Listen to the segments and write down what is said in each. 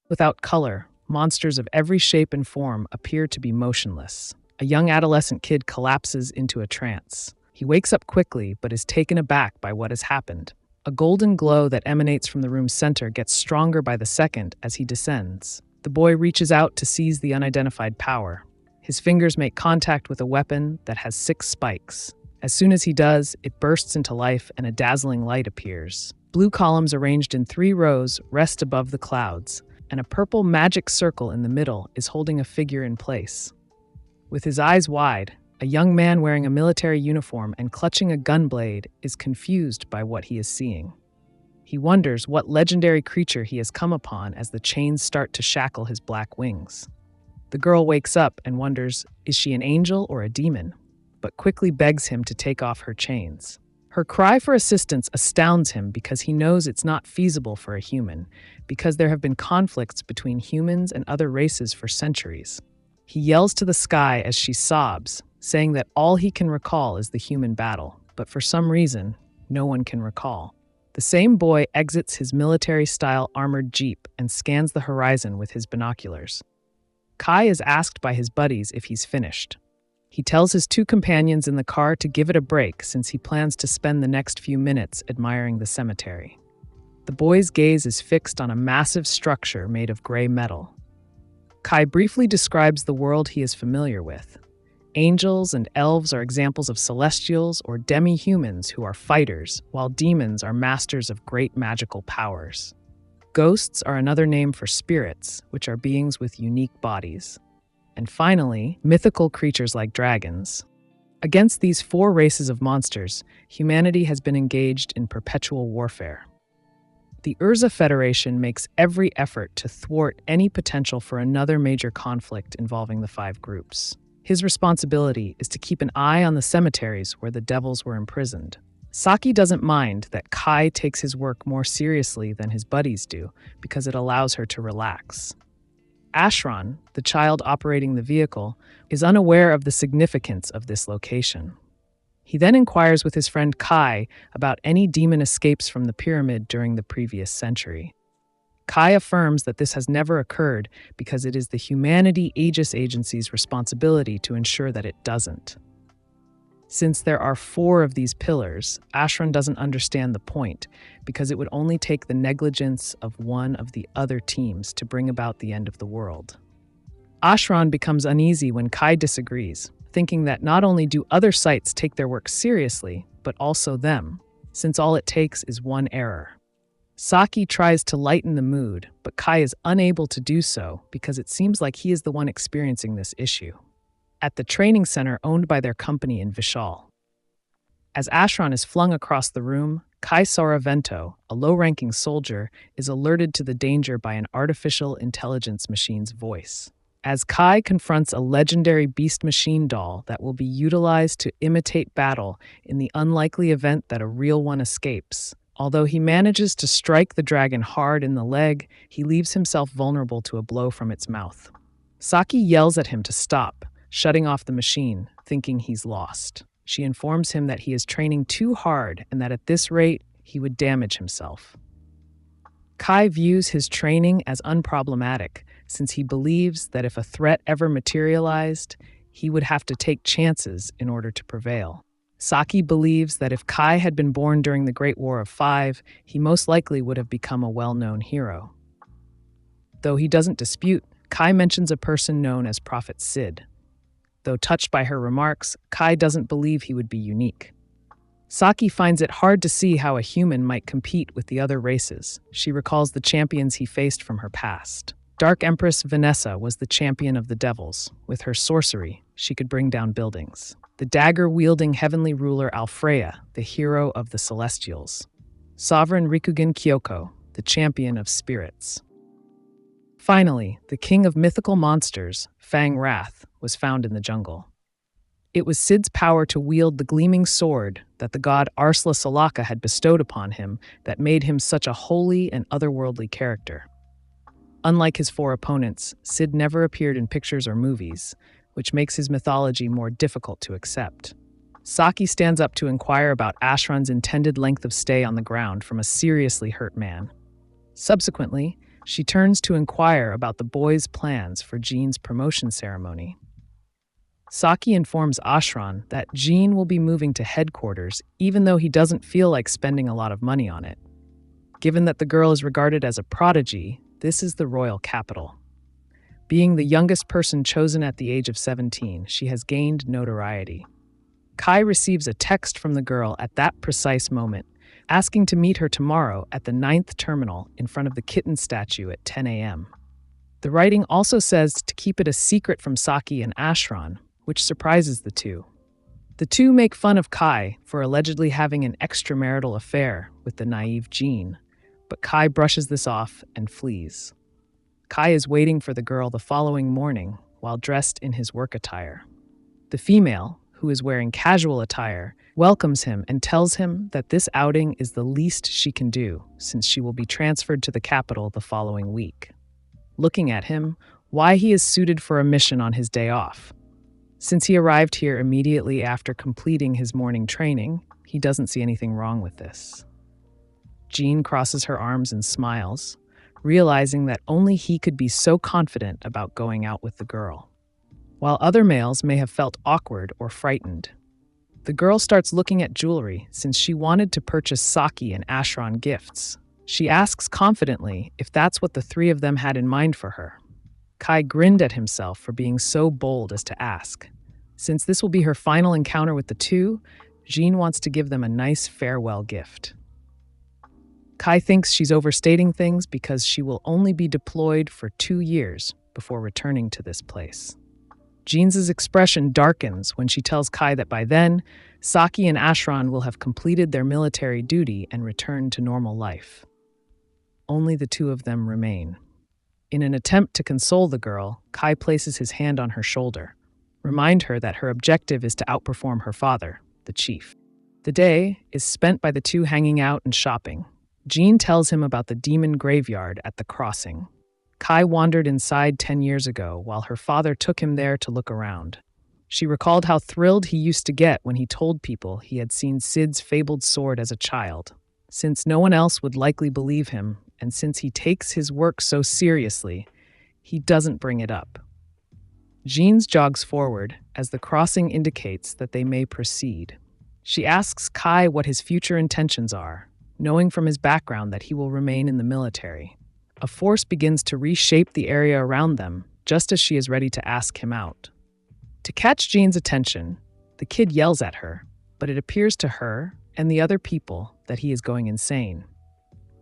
Without color, monsters of every shape and form appear to be motionless. A young adolescent kid collapses into a trance. He wakes up quickly but is taken aback by what has happened. A golden glow that emanates from the room's center gets stronger by the second as he descends. The boy reaches out to seize the unidentified power. His fingers make contact with a weapon that has 6 spikes. As soon as he does, it bursts into life and a dazzling light appears. Blue columns arranged in 3 rows rest above the clouds, and a purple magic circle in the middle is holding a figure in place. With his eyes wide, a young man wearing a military uniform and clutching a gunblade is confused by what he is seeing. He wonders what legendary creature he has come upon as the chains start to shackle his black wings. The girl wakes up and wonders, is she an angel or a demon? But quickly begs him to take off her chains. Her cry for assistance astounds him because he knows it's not feasible for a human, because there have been conflicts between humans and other races for centuries. He yells to the sky as she sobs, saying that all he can recall is the human battle, but for some reason, no one can recall. The same boy exits his military-style armored jeep and scans the horizon with his binoculars. Kai is asked by his buddies if he's finished. He tells his 2 companions in the car to give it a break since he plans to spend the next few minutes admiring the cemetery. The boy's gaze is fixed on a massive structure made of gray metal. Kai briefly describes the world he is familiar with. Angels and elves are examples of celestials or demi-humans who are fighters, while demons are masters of great magical powers. Ghosts are another name for spirits, which are beings with unique bodies. And finally, mythical creatures like dragons. Against these 4 races of monsters, humanity has been engaged in perpetual warfare. The Urza Federation makes every effort to thwart any potential for another major conflict involving the 5 groups. His responsibility is to keep an eye on the cemeteries where the devils were imprisoned. Saki doesn't mind that Kai takes his work more seriously than his buddies do because it allows her to relax. Ashran, the child operating the vehicle, is unaware of the significance of this location. He then inquires with his friend Kai about any demon escapes from the pyramid during the previous century. Kai affirms that this has never occurred because it is the Humanity Aegis Agency's responsibility to ensure that it doesn't. Since there are 4 of these pillars, Ashran doesn't understand the point because it would only take the negligence of one of the other teams to bring about the end of the world. Ashran becomes uneasy when Kai disagrees, thinking that not only do other sites take their work seriously, but also them, since all it takes is one error. Saki tries to lighten the mood, but Kai is unable to do so because it seems like he is the one experiencing this issue. At the training center owned by their company in Vishal. As Ashran is flung across the room, Kai Soravento, a low-ranking soldier, is alerted to the danger by an artificial intelligence machine's voice. As Kai confronts a legendary beast machine doll that will be utilized to imitate battle in the unlikely event that a real one escapes. Although he manages to strike the dragon hard in the leg, he leaves himself vulnerable to a blow from its mouth. Saki yells at him to stop, shutting off the machine, thinking he's lost. She informs him that he is training too hard and that at this rate, he would damage himself. Kai views his training as unproblematic, since he believes that if a threat ever materialized, he would have to take chances in order to prevail. Saki believes that if Kai had been born during the Great War of 5, he most likely would have become a well-known hero. Though he doesn't dispute, Kai mentions a person known as Prophet Sid. Though touched by her remarks, Kai doesn't believe he would be unique. Saki finds it hard to see how a human might compete with the other races. She recalls the champions he faced from her past. Dark Empress Vanessa was the champion of the devils. With her sorcery, she could bring down buildings. The dagger-wielding heavenly ruler Alfaa, the hero of the Celestials. Sovereign Rikugen Kyoko, the champion of spirits. Finally, the king of mythical monsters, Fang Wrath, was found in the jungle. It was Sid's power to wield the gleaming sword that the god Arsla Salaka had bestowed upon him that made him such a holy and otherworldly character. Unlike his 4 opponents, Sid never appeared in pictures or movies, which makes his mythology more difficult to accept. Saki stands up to inquire about Ashran's intended length of stay on the ground from a seriously hurt man. Subsequently, She turns to inquire about the boys' plans for Jean's promotion ceremony. Saki informs Ashran that Jean will be moving to headquarters even though he doesn't feel like spending a lot of money on it. Given that the girl is regarded as a prodigy, this is the royal capital. Being the youngest person chosen at the age of 17, she has gained notoriety. Kai receives a text from the girl at that precise moment, asking to meet her tomorrow at the 9th terminal in front of the kitten statue at 10 a.m. The writing also says to keep it a secret from Saki and Ashran, which surprises the two. The two make fun of Kai for allegedly having an extramarital affair with the naive Jean, but Kai brushes this off and flees. Kai is waiting for the girl the following morning while dressed in his work attire. The female, who is wearing casual attire, welcomes him and tells him that this outing is the least she can do since she will be transferred to the capital the following week. Looking at him, why he is suited for a mission on his day off. Since he arrived here immediately after completing his morning training, he doesn't see anything wrong with this. Jean crosses her arms and smiles, realizing that only he could be so confident about going out with the girl. While other males may have felt awkward or frightened, the girl starts looking at jewelry since she wanted to purchase Saki and Ashran gifts. She asks confidently if that's what the three of them had in mind for her. Kai grinned at himself for being so bold as to ask. Since this will be her final encounter with the two, Jean wants to give them a nice farewell gift. Kai thinks she's overstating things because she will only be deployed for 2 years before returning to this place. Jean's expression darkens when she tells Kai that by then, Saki and Ashran will have completed their military duty and returned to normal life. Only the two of them remain. In an attempt to console the girl, Kai places his hand on her shoulder, remind her that her objective is to outperform her father, the chief. The day is spent by the two hanging out and shopping. Jean tells him about the demon graveyard at the crossing. Kai wandered inside 10 years ago while her father took him there to look around. She recalled how thrilled he used to get when he told people he had seen Sid's fabled sword as a child. Since no one else would likely believe him, and since he takes his work so seriously, he doesn't bring it up. Jean jogs forward as the crossing indicates that they may proceed. She asks Kai what his future intentions are, knowing from his background that he will remain in the military. A force begins to reshape the area around them, just as she is ready to ask him out. To catch Jean's attention, the kid yells at her, but it appears to her and the other people that he is going insane.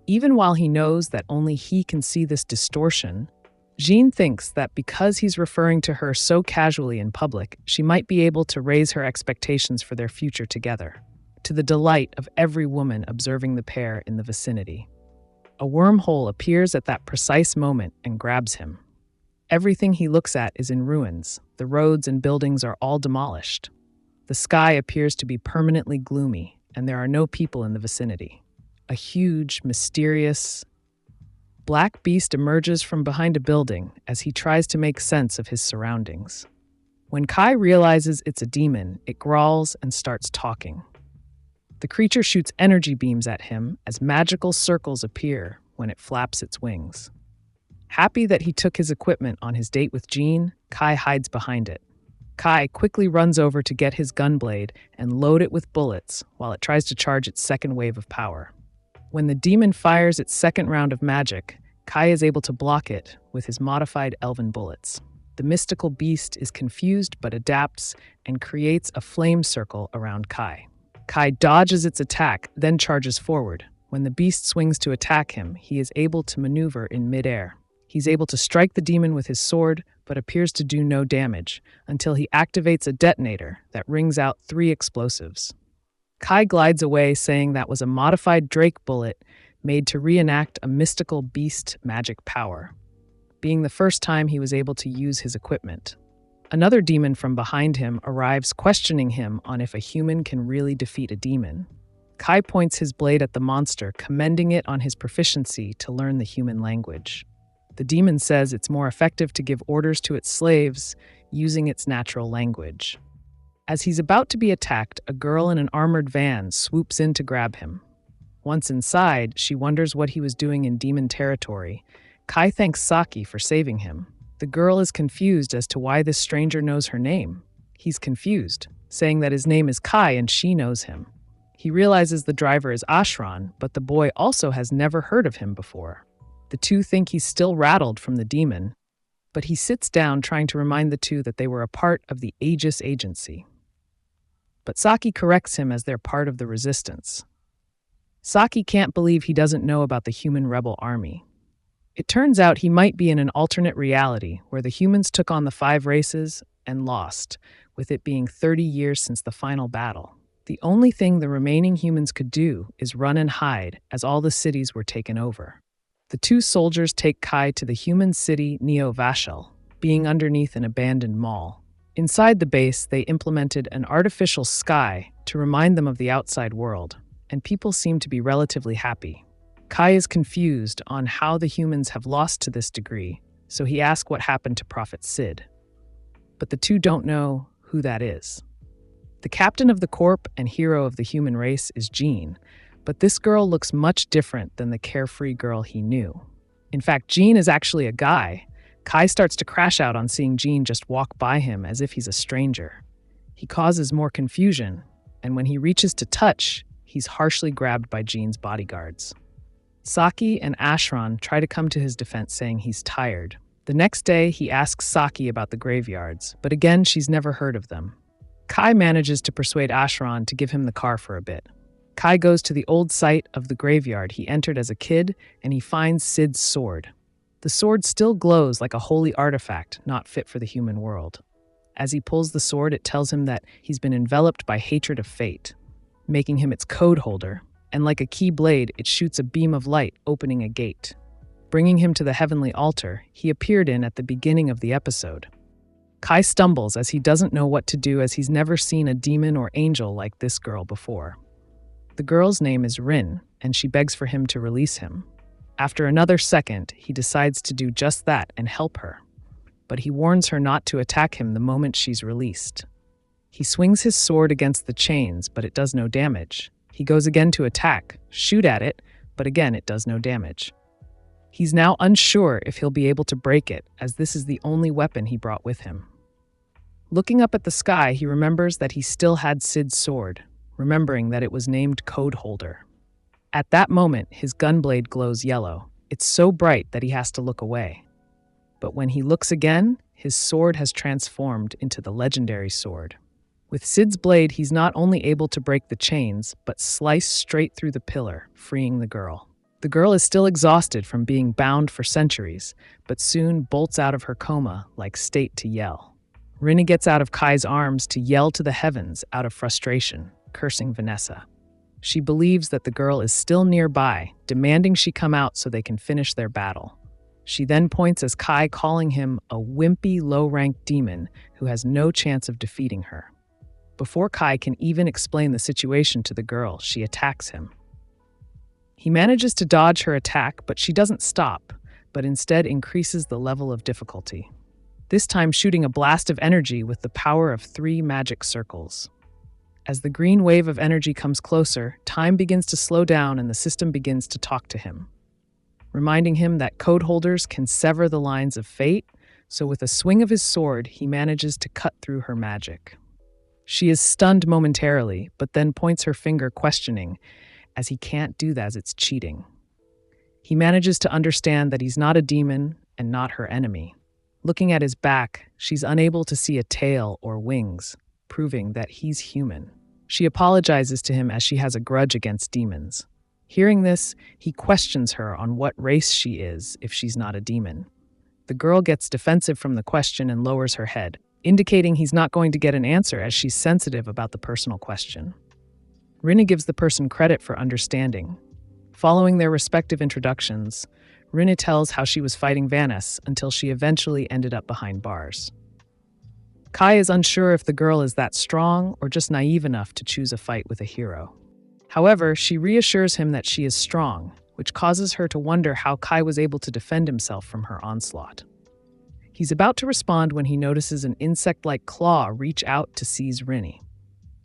Even while he knows that only he can see this distortion, Jean thinks that because he's referring to her so casually in public, she might be able to raise her expectations for their future together, to the delight of every woman observing the pair in the vicinity. A wormhole appears at that precise moment and grabs him. Everything he looks at is in ruins. The roads and buildings are all demolished. The sky appears to be permanently gloomy, and there are no people in the vicinity. A huge, mysterious, black beast emerges from behind a building as he tries to make sense of his surroundings. When Kai realizes it's a demon, it growls and starts talking. The creature shoots energy beams at him as magical circles appear when it flaps its wings. Happy that he took his equipment on his date with Jean, Kai hides behind it. Kai quickly runs over to get his gunblade and load it with bullets while it tries to charge its second wave of power. When the demon fires its second round of magic, Kai is able to block it with his modified elven bullets. The mystical beast is confused but adapts and creates a flame circle around Kai. Kai dodges its attack, then charges forward. When the beast swings to attack him, he is able to maneuver in midair. He's able to strike the demon with his sword, but appears to do no damage, until he activates a detonator that rings out 3 explosives. Kai glides away, saying that was a modified Drake bullet made to reenact a mystical beast magic power, being the first time he was able to use his equipment. Another demon from behind him arrives, questioning him on if a human can really defeat a demon. Kai points his blade at the monster, commending it on his proficiency to learn the human language. The demon says it's more effective to give orders to its slaves using its natural language. As he's about to be attacked, a girl in an armored van swoops in to grab him. Once inside, she wonders what he was doing in demon territory Kai thanks Saki for saving him. The girl is confused as to why this stranger knows her name. He's confused, saying that his name is Kai and she knows him. He realizes the driver is Ashran, but the boy also has never heard of him before. The two think he's still rattled from the demon, but he sits down trying to remind the two that they were a part of the Aegis Agency. But Saki corrects him as they're part of the resistance. Saki can't believe he doesn't know about the human rebel army. It turns out he might be in an alternate reality where the humans took on the 5 races and lost, with it being 30 years since the final battle. The only thing the remaining humans could do is run and hide as all the cities were taken over. The 2 soldiers take Kai to the human city Neo Vasel, being underneath an abandoned mall. Inside the base, they implemented an artificial sky to remind them of the outside world, and people seem to be relatively happy. Kai is confused on how the humans have lost to this degree, so he asks what happened to Prophet Sid. But the 2 don't know who that is. The captain of the corp and hero of the human race is Jean, but this girl looks much different than the carefree girl he knew. In fact, Jean is actually a guy. Kai starts to crash out on seeing Jean just walk by him as if he's a stranger. He causes more confusion, and when he reaches to touch, he's harshly grabbed by Jean's bodyguards. Saki and Ashran try to come to his defense, saying he's tired. The next day, he asks Saki about the graveyards, but again, she's never heard of them. Kai manages to persuade Ashran to give him the car for a bit. Kai goes to the old site of the graveyard he entered as a kid, and he finds Sid's sword. The sword still glows like a holy artifact, not fit for the human world. As he pulls the sword, it tells him that he's been enveloped by hatred of fate, making him its code holder, and like a key blade, it shoots a beam of light, opening a gate, bringing him to the heavenly altar he appeared in at the beginning of the episode. Kai stumbles as he doesn't know what to do, as he's never seen a demon or angel like this girl before. The girl's name is Rin, and she begs for him to release him. After another second, he decides to do just that and help her, but he warns her not to attack him the moment she's released. He swings his sword against the chains, but it does no damage. He goes again to attack, shoot at it, but again it does no damage. He's now unsure if he'll be able to break it, as this is the only weapon he brought with him. Looking up at the sky, he remembers that he still had Sid's sword, remembering that it was named Code Holder. At that moment, his gunblade glows yellow. It's so bright that he has to look away. But when he looks again, his sword has transformed into the legendary sword. With Sid's blade, he's not only able to break the chains, but slice straight through the pillar, freeing the girl. The girl is still exhausted from being bound for centuries, but soon bolts out of her coma like state to yell. Rena gets out of Kai's arms to yell to the heavens out of frustration, cursing Vanessa. She believes that the girl is still nearby, demanding she come out so they can finish their battle. She then points as Kai, calling him a wimpy, low-ranked demon who has no chance of defeating her. Before Kai can even explain the situation to the girl, she attacks him. He manages to dodge her attack, but she doesn't stop, but instead increases the level of difficulty, this time shooting a blast of energy with the power of 3 magic circles. As the green wave of energy comes closer, time begins to slow down and the system begins to talk to him, reminding him that code holders can sever the lines of fate, so with a swing of his sword, he manages to cut through her magic. She is stunned momentarily, but then points her finger questioning, as he can't do that as it's cheating. He manages to understand that he's not a demon and not her enemy. Looking at his back, she's unable to see a tail or wings, proving that he's human. She apologizes to him as she has a grudge against demons. Hearing this, he questions her on what race she is if she's not a demon. The girl gets defensive from the question and lowers her head, indicating he's not going to get an answer as she's sensitive about the personal question. Rena gives the person credit for understanding. Following their respective introductions, Rena tells how she was fighting Vanessa until she eventually ended up behind bars. Kai is unsure if the girl is that strong or just naive enough to choose a fight with a hero. However, she reassures him that she is strong, which causes her to wonder how Kai was able to defend himself from her onslaught. He's about to respond when he notices an insect-like claw reach out to seize Rena.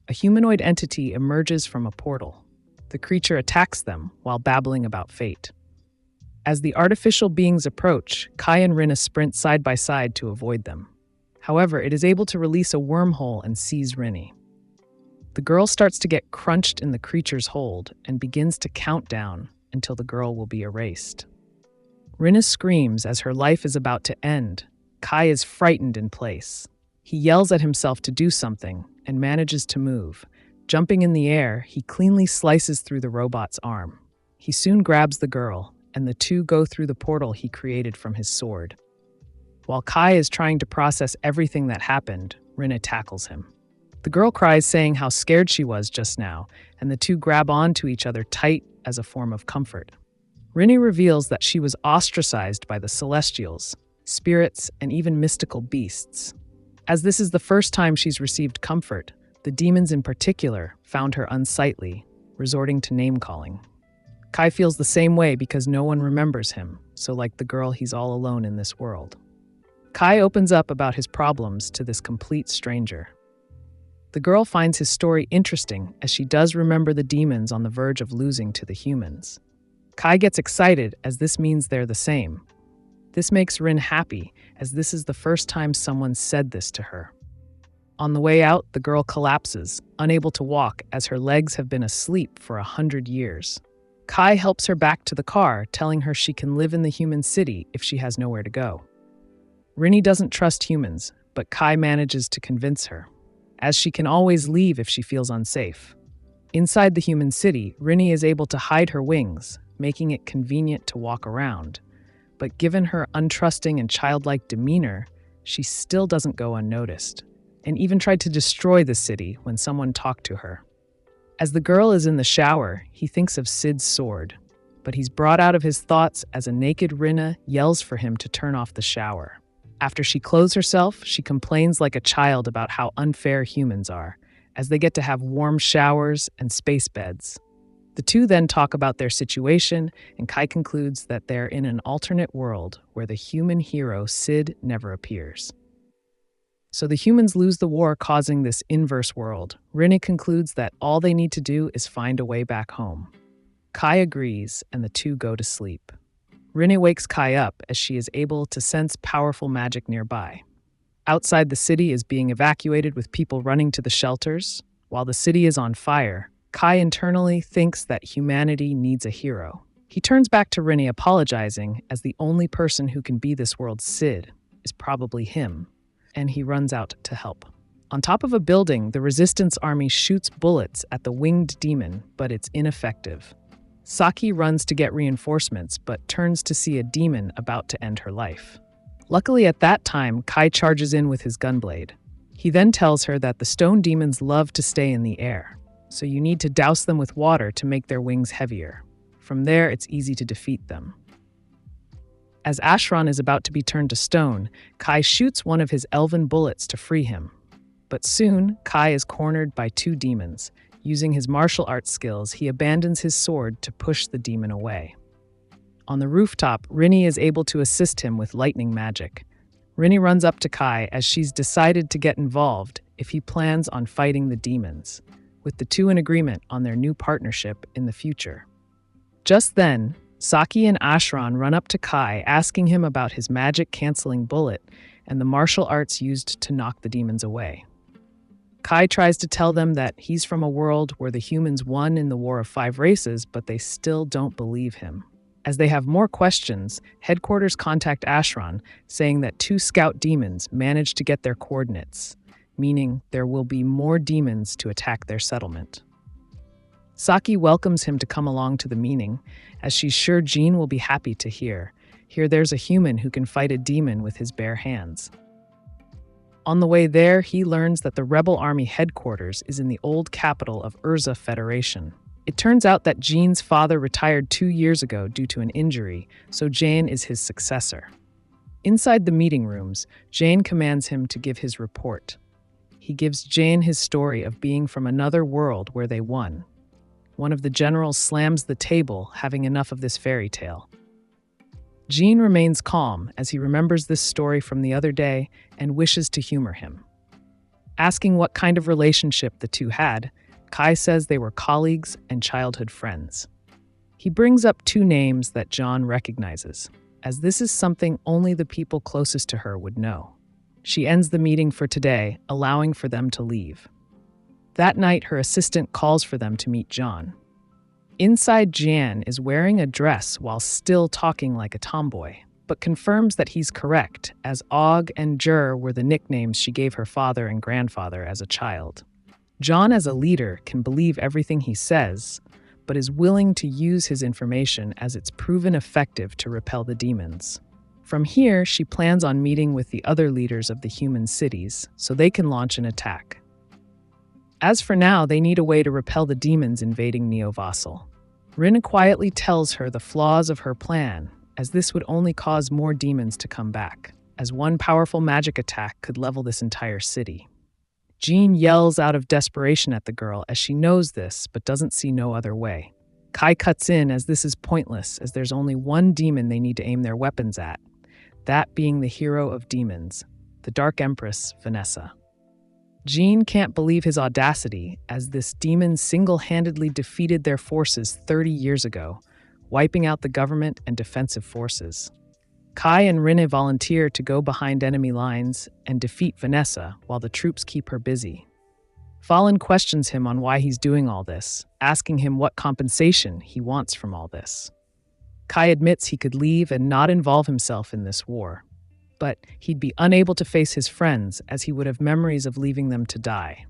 A humanoid entity emerges from a portal. The creature attacks them while babbling about fate. As the artificial beings approach, Kai and Rena sprint side by side to avoid them. However, it is able to release a wormhole and seize Rena. The girl starts to get crunched in the creature's hold and begins to count down until the girl will be erased. Rena screams as her life is about to end. Kai is frightened in place. He yells at himself to do something and manages to move. Jumping in the air, he cleanly slices through the robot's arm. He soon grabs the girl, and the two go through the portal he created from his sword. While Kai is trying to process everything that happened, Rena tackles him. The girl cries, saying how scared she was just now, and the two grab onto each other tight as a form of comfort. Rena reveals that she was ostracized by the Celestials, spirits, and even mystical beasts. As this is the first time she's received comfort, the demons in particular found her unsightly, resorting to name-calling. Kai feels the same way because no one remembers him, so like the girl, he's all alone in this world. Kai opens up about his problems to this complete stranger. The girl finds his story interesting as she does remember the demons on the verge of losing to the humans. Kai gets excited as this means they're the same. This makes Rin happy as this is the first time someone said this to her. On the way out, the girl collapses, unable to walk as her legs have been asleep for 100 years. Kai helps her back to the car, telling her she can live in the human city if she has nowhere to go. Rinny doesn't trust humans, but Kai manages to convince her, as she can always leave if she feels unsafe. Inside the human city, Rinny is able to hide her wings, making it convenient to walk around. But given her untrusting and childlike demeanor, she still doesn't go unnoticed, and even tried to destroy the city when someone talked to her. As the girl is in the shower, he thinks of Sid's sword, but he's brought out of his thoughts as a naked Rena yells for him to turn off the shower. After she clothes herself, she complains like a child about how unfair humans are, as they get to have warm showers and space beds. The two then talk about their situation, and Kai concludes that they're in an alternate world where the human hero Sid never appears. So the humans lose the war, causing this inverse world. Rena concludes that all they need to do is find a way back home. Kai agrees, and the two go to sleep. Rena wakes Kai up as she is able to sense powerful magic nearby. Outside, the city is being evacuated with people running to the shelters. While the city is on fire, Kai internally thinks that humanity needs a hero. He turns back to Rena apologizing, as the only person who can be this world's Sid is probably him, and he runs out to help. On top of a building, the Resistance Army shoots bullets at the winged demon, but it's ineffective. Saki runs to get reinforcements, but turns to see a demon about to end her life. Luckily at that time, Kai charges in with his gunblade. He then tells her that the stone demons love to stay in the air, so you need to douse them with water to make their wings heavier. From there, it's easy to defeat them. As Ashran is about to be turned to stone, Kai shoots one of his elven bullets to free him. But soon, Kai is cornered by two demons. Using his martial arts skills, he abandons his sword to push the demon away. On the rooftop, Rinny is able to assist him with lightning magic. Rinny runs up to Kai as she's decided to get involved if he plans on fighting the demons, with the two in agreement on their new partnership in the future. Just then, Saki and Ashran run up to Kai asking him about his magic-canceling bullet and the martial arts used to knock the demons away. Kai tries to tell them that he's from a world where the humans won in the War of Five Races, but they still don't believe him. As they have more questions, headquarters contact Ashran, saying that two scout demons managed to get their coordinates, meaning there will be more demons to attack their settlement. Saki welcomes him to come along to the meeting, as she's sure Jean will be happy to hear. Here there's a human who can fight a demon with his bare hands. On the way there, he learns that the rebel army headquarters is in the old capital of Urza Federation. It turns out that Jean's father retired 2 years ago due to an injury, so Jane is his successor. Inside the meeting rooms, Jane commands him to give his report. He gives Jane his story of being from another world where they won. One of the generals slams the table, having enough of this fairy tale. Jean remains calm as he remembers this story from the other day and wishes to humor him. Asking what kind of relationship the two had, Kai says they were colleagues and childhood friends. He brings up two names that John recognizes, as this is something only the people closest to her would know. She ends the meeting for today, allowing for them to leave. That night, her assistant calls for them to meet John. Inside, Jan is wearing a dress while still talking like a tomboy, but confirms that he's correct, as Og and Jur were the nicknames she gave her father and grandfather as a child. John, as a leader, can believe everything he says, but is willing to use his information as it's proven effective to repel the demons. From here, she plans on meeting with the other leaders of the human cities so they can launch an attack. As for now, they need a way to repel the demons invading Neo Vasel. Rena quietly tells her the flaws of her plan, as this would only cause more demons to come back, as one powerful magic attack could level this entire city. Jean yells out of desperation at the girl as she knows this but doesn't see no other way. Kai cuts in as this is pointless, as there's only one demon they need to aim their weapons at, that being the hero of demons, the Dark Empress, Vanessa. Jean can't believe his audacity, as this demon single-handedly defeated their forces 30 years ago, wiping out the government and defensive forces. Kai and Rena volunteer to go behind enemy lines and defeat Vanessa while the troops keep her busy. Fallen questions him on why he's doing all this, asking him what compensation he wants from all this. Kai admits he could leave and not involve himself in this war, but he'd be unable to face his friends as he would have memories of leaving them to die.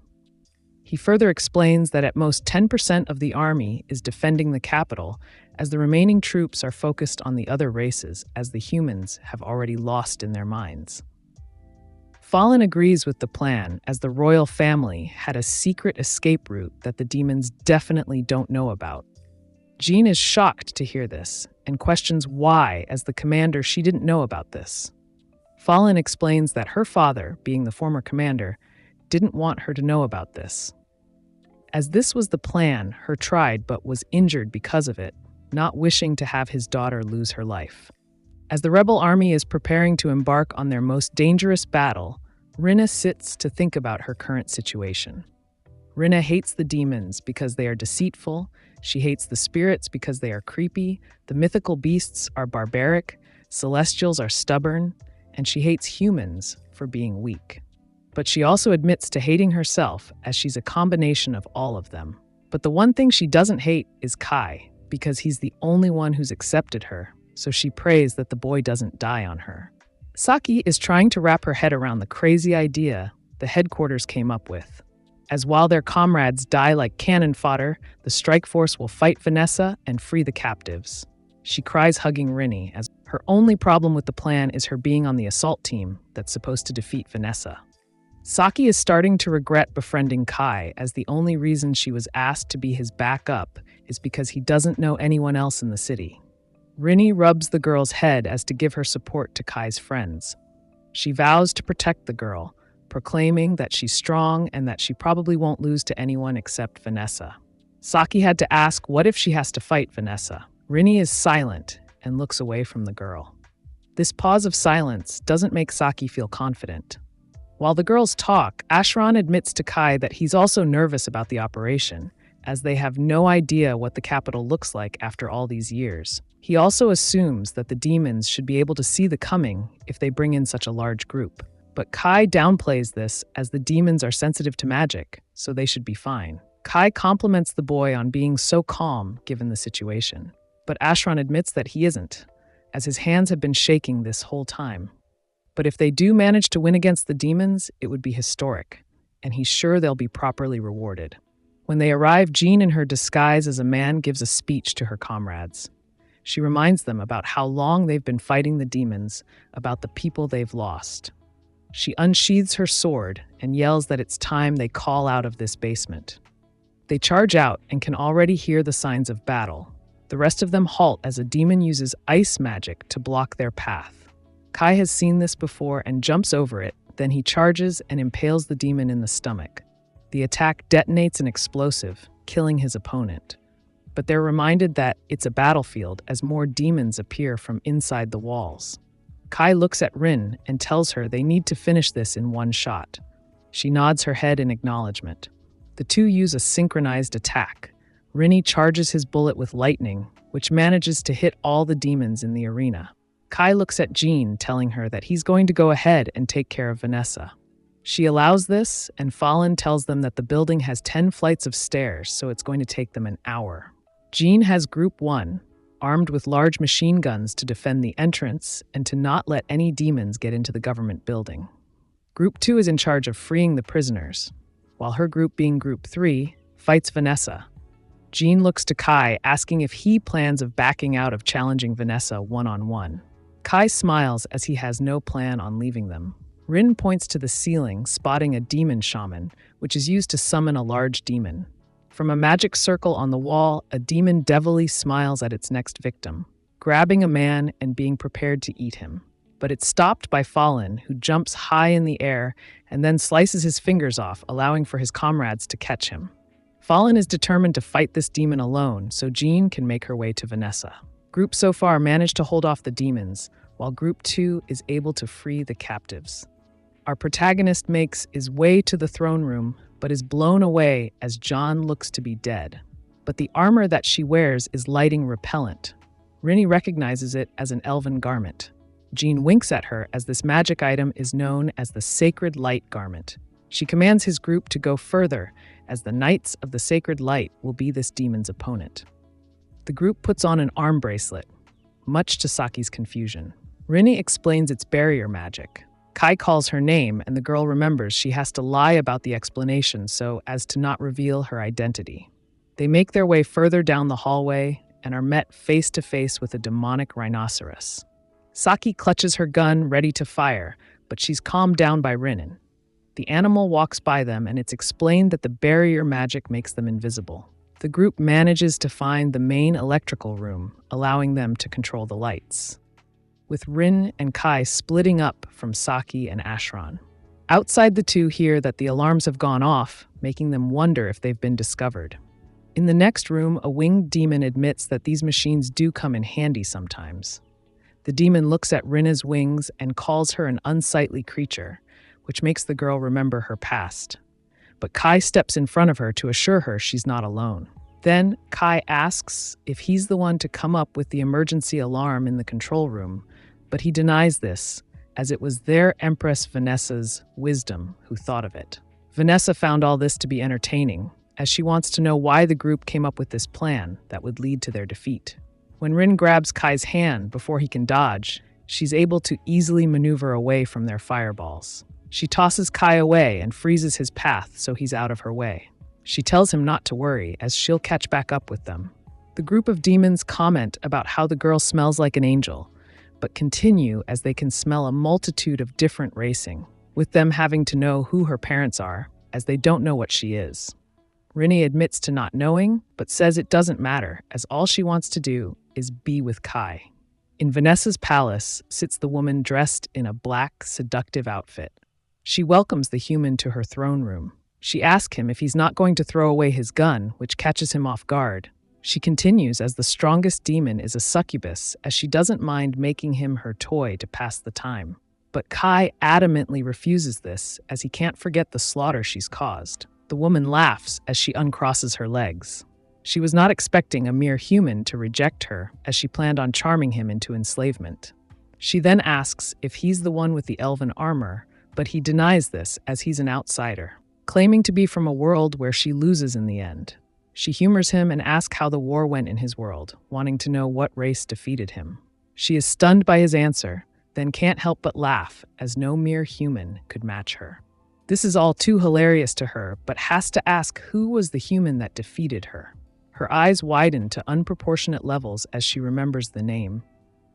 He further explains that at most 10% of the army is defending the capital, as the remaining troops are focused on the other races, as the humans have already lost in their minds. Fallen agrees with the plan, as the royal family had a secret escape route that the demons definitely don't know about. Jean is shocked to hear this, and questions why, as the commander, she didn't know about this. Fallen explains that her father, being the former commander, didn't want her to know about this. As this was the plan, her tried but was injured because of it, not wishing to have his daughter lose her life. As the rebel army is preparing to embark on their most dangerous battle, Rena sits to think about her current situation. Rena hates the demons because they are deceitful, she hates the spirits because they are creepy, the mythical beasts are barbaric, celestials are stubborn, and she hates humans for being weak. But she also admits to hating herself, as she's a combination of all of them. But the one thing she doesn't hate is Kai, because he's the only one who's accepted her, so she prays that the boy doesn't die on her. Saki is trying to wrap her head around the crazy idea the headquarters came up with, as while their comrades die like cannon fodder, the strike force will fight Vanessa and free the captives. She cries, hugging Rena, as her only problem with the plan is her being on the assault team that's supposed to defeat Vanessa. Saki is starting to regret befriending Kai, as the only reason she was asked to be his backup is because he doesn't know anyone else in the city. Rena rubs the girl's head as to give her support to Kai's friends. She vows to protect the girl, proclaiming that she's strong and that she probably won't lose to anyone except Vanessa. Saki had to ask what if she has to fight Vanessa. Rena is silent and looks away from the girl. This pause of silence doesn't make Saki feel confident. While the girls talk, Ashran admits to Kai that he's also nervous about the operation, as they have no idea what the capital looks like after all these years. He also assumes that the demons should be able to see the coming if they bring in such a large group. But Kai downplays this, as the demons are sensitive to magic, so they should be fine. Kai compliments the boy on being so calm given the situation. But Ashran admits that he isn't, as his hands have been shaking this whole time. But if they do manage to win against the demons, it would be historic, and he's sure they'll be properly rewarded. When they arrive, Jean, in her disguise as a man, gives a speech to her comrades. She reminds them about how long they've been fighting the demons, about the people they've lost. She unsheathes her sword and yells that it's time they call out of this basement. They charge out and can already hear the signs of battle. The rest of them halt as a demon uses ice magic to block their path. Kai has seen this before and jumps over it, then he charges and impales the demon in the stomach. The attack detonates an explosive, killing his opponent. But they're reminded that it's a battlefield as more demons appear from inside the walls. Kai looks at Rin and tells her they need to finish this in one shot. She nods her head in acknowledgement. The two use a synchronized attack, Rena charges his bullet with lightning, which manages to hit all the demons in the arena. Kai looks at Jean, telling her that he's going to go ahead and take care of Vanessa. She allows this, and Fallen tells them that the building has 10 flights of stairs, so it's going to take them an hour. Jean has Group 1, armed with large machine guns to defend the entrance and to not let any demons get into the government building. Group 2 is in charge of freeing the prisoners, while her group, being Group 3, fights Vanessa. Jean looks to Kai, asking if he plans of backing out of challenging Vanessa one-on-one. Kai smiles as he has no plan on leaving them. Rin points to the ceiling, spotting a demon shaman, which is used to summon a large demon. From a magic circle on the wall, a demon devilly smiles at its next victim, grabbing a man and being prepared to eat him. But it's stopped by Fallen, who jumps high in the air and then slices his fingers off, allowing for his comrades to catch him. Fallen is determined to fight this demon alone, so Jean can make her way to Vanessa. Group so far managed to hold off the demons, while Group 2 is able to free the captives. Our protagonist makes his way to the throne room, but is blown away as John looks to be dead. But the armor that she wears is lighting repellent. Rena recognizes it as an elven garment. Jean winks at her as this magic item is known as the Sacred Light Garment. She commands his group to go further, as the Knights of the Sacred Light will be this demon's opponent. The group puts on an arm bracelet, much to Saki's confusion. Rena explains its barrier magic. Kai calls her name, and the girl remembers she has to lie about the explanation so as to not reveal her identity. They make their way further down the hallway and are met face to face with a demonic rhinoceros. Saki clutches her gun, ready to fire, but she's calmed down by Renan. The animal walks by them, and it's explained that the barrier magic makes them invisible. The group manages to find the main electrical room, allowing them to control the lights, with Rin and Kai splitting up from Saki and Ashran. Outside, the two hear that the alarms have gone off, making them wonder if they've been discovered. In the next room, a winged demon admits that these machines do come in handy sometimes. The demon looks at Rena's wings and calls her an unsightly creature, which makes the girl remember her past. But Kai steps in front of her to assure her she's not alone. Then, Kai asks if he's the one to come up with the emergency alarm in the control room, but he denies this, as it was their Empress Vanessa's wisdom who thought of it. Vanessa found all this to be entertaining, as she wants to know why the group came up with this plan that would lead to their defeat. When Rin grabs Kai's hand before he can dodge, she's able to easily maneuver away from their fireballs. She tosses Kai away and freezes his path so he's out of her way. She tells him not to worry, as she'll catch back up with them. The group of demons comment about how the girl smells like an angel, but continue as they can smell a multitude of different racing, with them having to know who her parents are, as they don't know what she is. Rena admits to not knowing, but says it doesn't matter, as all she wants to do is be with Kai. In Vanessa's palace sits the woman dressed in a black, seductive outfit. She welcomes the human to her throne room. She asks him if he's not going to throw away his gun, which catches him off guard. She continues as the strongest demon is a succubus, as she doesn't mind making him her toy to pass the time. But Kai adamantly refuses this, as he can't forget the slaughter she's caused. The woman laughs as she uncrosses her legs. She was not expecting a mere human to reject her, as she planned on charming him into enslavement. She then asks if he's the one with the elven armor, but he denies this as he's an outsider, claiming to be from a world where she loses in the end. She humors him and asks how the war went in his world, wanting to know what race defeated him. She is stunned by his answer, then can't help but laugh, as no mere human could match her. This is all too hilarious to her, but has to ask who was the human that defeated her. Her eyes widen to unproportionate levels as she remembers the name,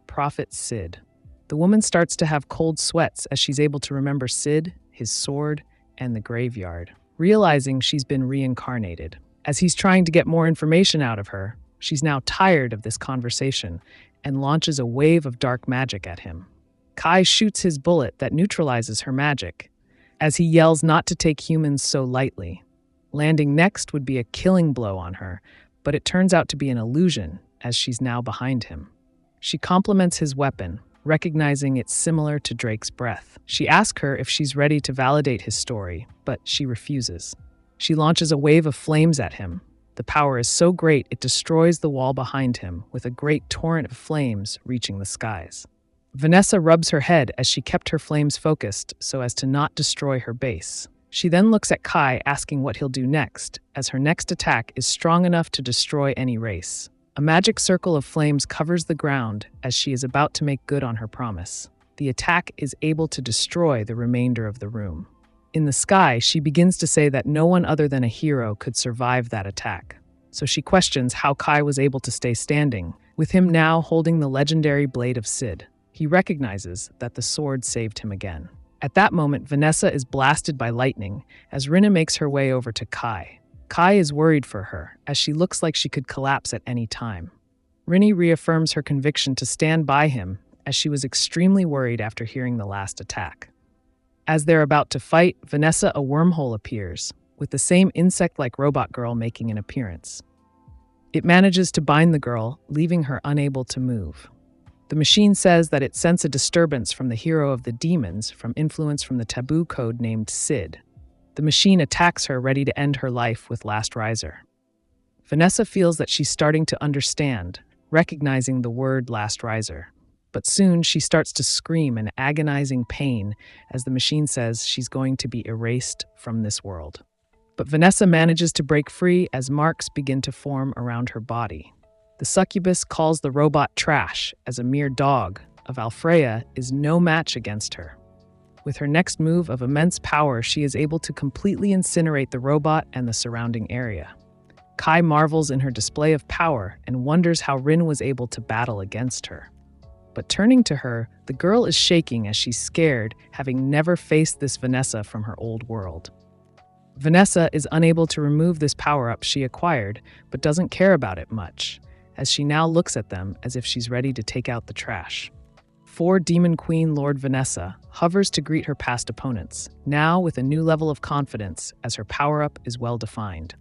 Prophet Sid. The woman starts to have cold sweats as she's able to remember Sid, his sword, and the graveyard, realizing she's been reincarnated. As he's trying to get more information out of her, she's now tired of this conversation and launches a wave of dark magic at him. Kai shoots his bullet that neutralizes her magic, as he yells not to take humans so lightly. Landing next would be a killing blow on her, but it turns out to be an illusion, as she's now behind him. She compliments his weapon, recognizing it's similar to Drake's breath. She asks her if she's ready to validate his story, but she refuses. She launches a wave of flames at him, The power is so great it destroys the wall behind him, with a great torrent of flames reaching the skies. Vanessa rubs her head as she kept her flames focused so as to not destroy her base. She then looks at Kai, asking what he'll do next, as her next attack is strong enough to destroy any race. A magic circle of flames covers the ground as she is about to make good on her promise. The attack is able to destroy the remainder of the room. In the sky, she begins to say that no one other than a hero could survive that attack. So she questions how Kai was able to stay standing, with him now holding the legendary blade of Sid. He recognizes that the sword saved him again. At that moment, Vanessa is blasted by lightning as Rena makes her way over to Kai. Kai is worried for her, as she looks like she could collapse at any time. Rena reaffirms her conviction to stand by him, as she was extremely worried after hearing the last attack. As they're about to fight, Vanessa, a wormhole appears, with the same insect-like robot girl making an appearance. It manages to bind the girl, leaving her unable to move. The machine says that it sensed a disturbance from the hero of the demons from influence from the taboo code named Sid. The machine attacks her, ready to end her life with Last Riser. Vanessa feels that she's starting to understand, recognizing the word Last Riser. But soon she starts to scream in agonizing pain as the machine says she's going to be erased from this world. But Vanessa manages to break free as marks begin to form around her body. The succubus calls the robot trash, as a mere dog of Alfaa is no match against her. With her next move of immense power, she is able to completely incinerate the robot and the surrounding area. Kai marvels in her display of power and wonders how Rin was able to battle against her. But turning to her, the girl is shaking as she's scared, having never faced this Vanessa from her old world. Vanessa is unable to remove this power-up she acquired, but doesn't care about it much, as she now looks at them as if she's ready to take out the trash. 4 Demon Queen Lord Vanessa hovers to greet her past opponents, now with a new level of confidence as her power-up is well-defined.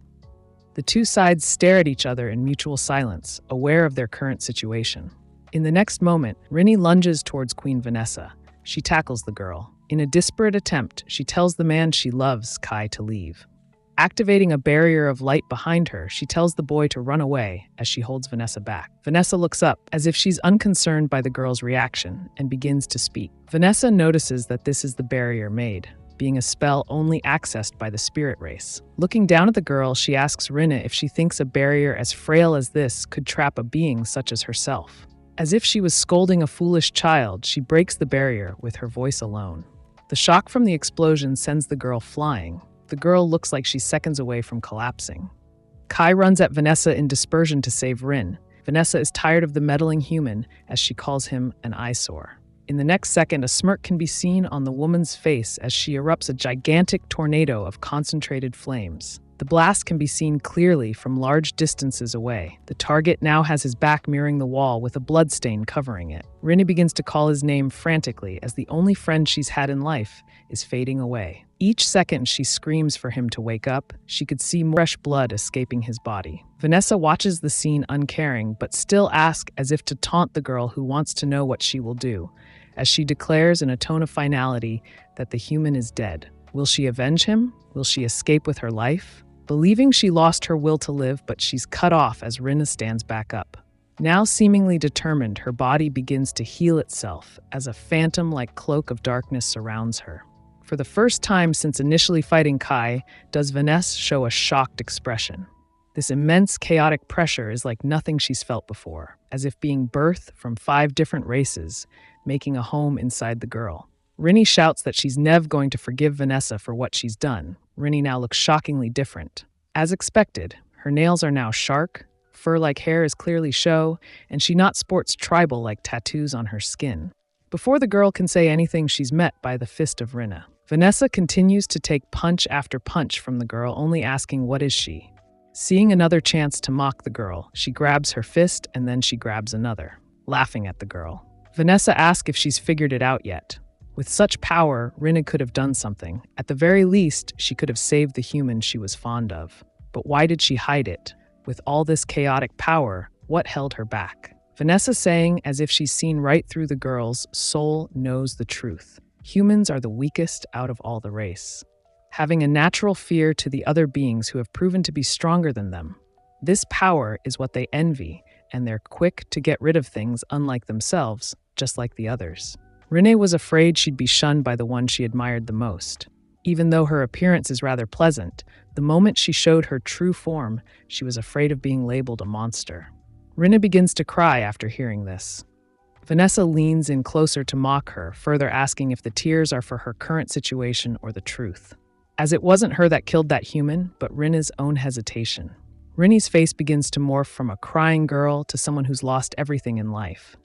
The two sides stare at each other in mutual silence, aware of their current situation. In the next moment, Rena lunges towards Queen Vanessa. She tackles the girl. In a desperate attempt, she tells the man she loves, Kai, to leave. Activating a barrier of light behind her, she tells the boy to run away as she holds Vanessa back. Vanessa looks up, as if she's unconcerned by the girl's reaction, and begins to speak. Vanessa notices that this is the barrier made, being a spell only accessed by the spirit race. Looking down at the girl, she asks Rena if she thinks a barrier as frail as this could trap a being such as herself. As if she was scolding a foolish child, she breaks the barrier with her voice alone. The shock from the explosion sends the girl flying. The girl looks like she's seconds away from collapsing. Kai runs at Vanessa in dispersion to save Rin. Vanessa is tired of the meddling human, as she calls him an eyesore. In the next second, a smirk can be seen on the woman's face as she erupts a gigantic tornado of concentrated flames. The blast can be seen clearly from large distances away. The target now has his back mirroring the wall with a bloodstain covering it. Rena begins to call his name frantically as the only friend she's had in life is fading away. Each second she screams for him to wake up, she could see more fresh blood escaping his body. Vanessa watches the scene uncaring, but still asks as if to taunt the girl who wants to know what she will do, as she declares in a tone of finality that the human is dead. Will she avenge him? Will she escape with her life? Believing she lost her will to live, but she's cut off as Rena stands back up. Now seemingly determined, her body begins to heal itself as a phantom-like cloak of darkness surrounds her. For the first time since initially fighting Kai, does Vanessa show a shocked expression. This immense chaotic pressure is like nothing she's felt before, as if being birthed from 5 different races, making a home inside the girl. Rena shouts that she's never going to forgive Vanessa for what she's done. Rena now looks shockingly different. As expected, her nails are now shark, fur-like hair is clearly show, and she not sports tribal-like tattoos on her skin. Before the girl can say anything, she's met by the fist of Rena. Vanessa continues to take punch after punch from the girl, only asking what is she. Seeing another chance to mock the girl, she grabs her fist and then she grabs another, laughing at the girl. Vanessa asks if she's figured it out yet. With such power, Rena could have done something. At the very least, she could have saved the human she was fond of. But why did she hide it? With all this chaotic power, what held her back? Vanessa saying, as if she's seen right through the girl's soul, knows the truth. Humans are the weakest out of all the race, having a natural fear to the other beings who have proven to be stronger than them. This power is what they envy, and they're quick to get rid of things unlike themselves, just like the others. Rena was afraid she'd be shunned by the one she admired the most. Even though her appearance is rather pleasant, the moment she showed her true form, she was afraid of being labeled a monster. Rena begins to cry after hearing this. Vanessa leans in closer to mock her, further asking if the tears are for her current situation or the truth. As it wasn't her that killed that human, but Rena's own hesitation. Rena's face begins to morph from a crying girl to someone who's lost everything in life.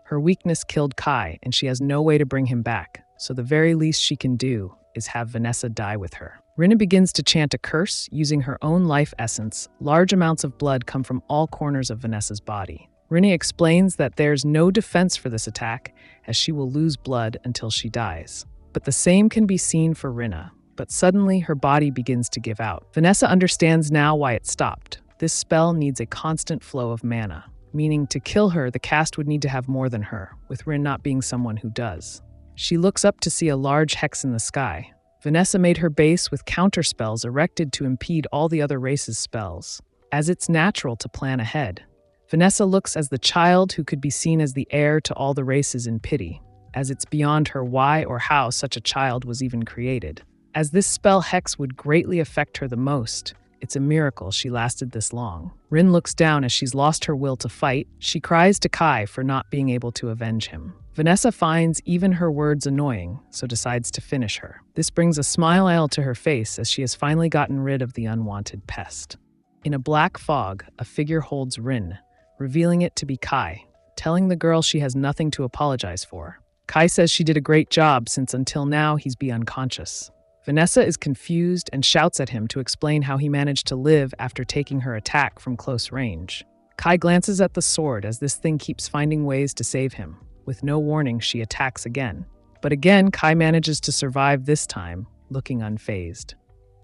Her weakness killed Kai, and she has no way to bring him back, so the very least she can do is have Vanessa die with her. Rena begins to chant a curse using her own life essence. Large amounts of blood come from all corners of Vanessa's body. Rena explains that there's no defense for this attack, as she will lose blood until she dies. But the same can be seen for Rena, but suddenly her body begins to give out. Vanessa understands now why it stopped. This spell needs a constant flow of mana, meaning to kill her, the cast would need to have more than her, with Rena not being someone who does. She looks up to see a large hex in the sky. Vanessa made her base with counterspells erected to impede all the other races' spells, as it's natural to plan ahead. Vanessa looks as the child who could be seen as the heir to all the races in pity, as it's beyond her why or how such a child was even created. As this spell hex would greatly affect her the most, it's a miracle she lasted this long. Rin looks down as she's lost her will to fight. She cries to Kai for not being able to avenge him. Vanessa finds even her words annoying, so decides to finish her. This brings a smile to her face as she has finally gotten rid of the unwanted pest. In a black fog, a figure holds Rin, revealing it to be Kai, telling the girl she has nothing to apologize for. Kai says she did a great job since until now he's been unconscious. Vanessa is confused and shouts at him to explain how he managed to live after taking her attack from close range. Kai glances at the sword as this thing keeps finding ways to save him. With no warning, she attacks again. But again, Kai manages to survive this time, looking unfazed.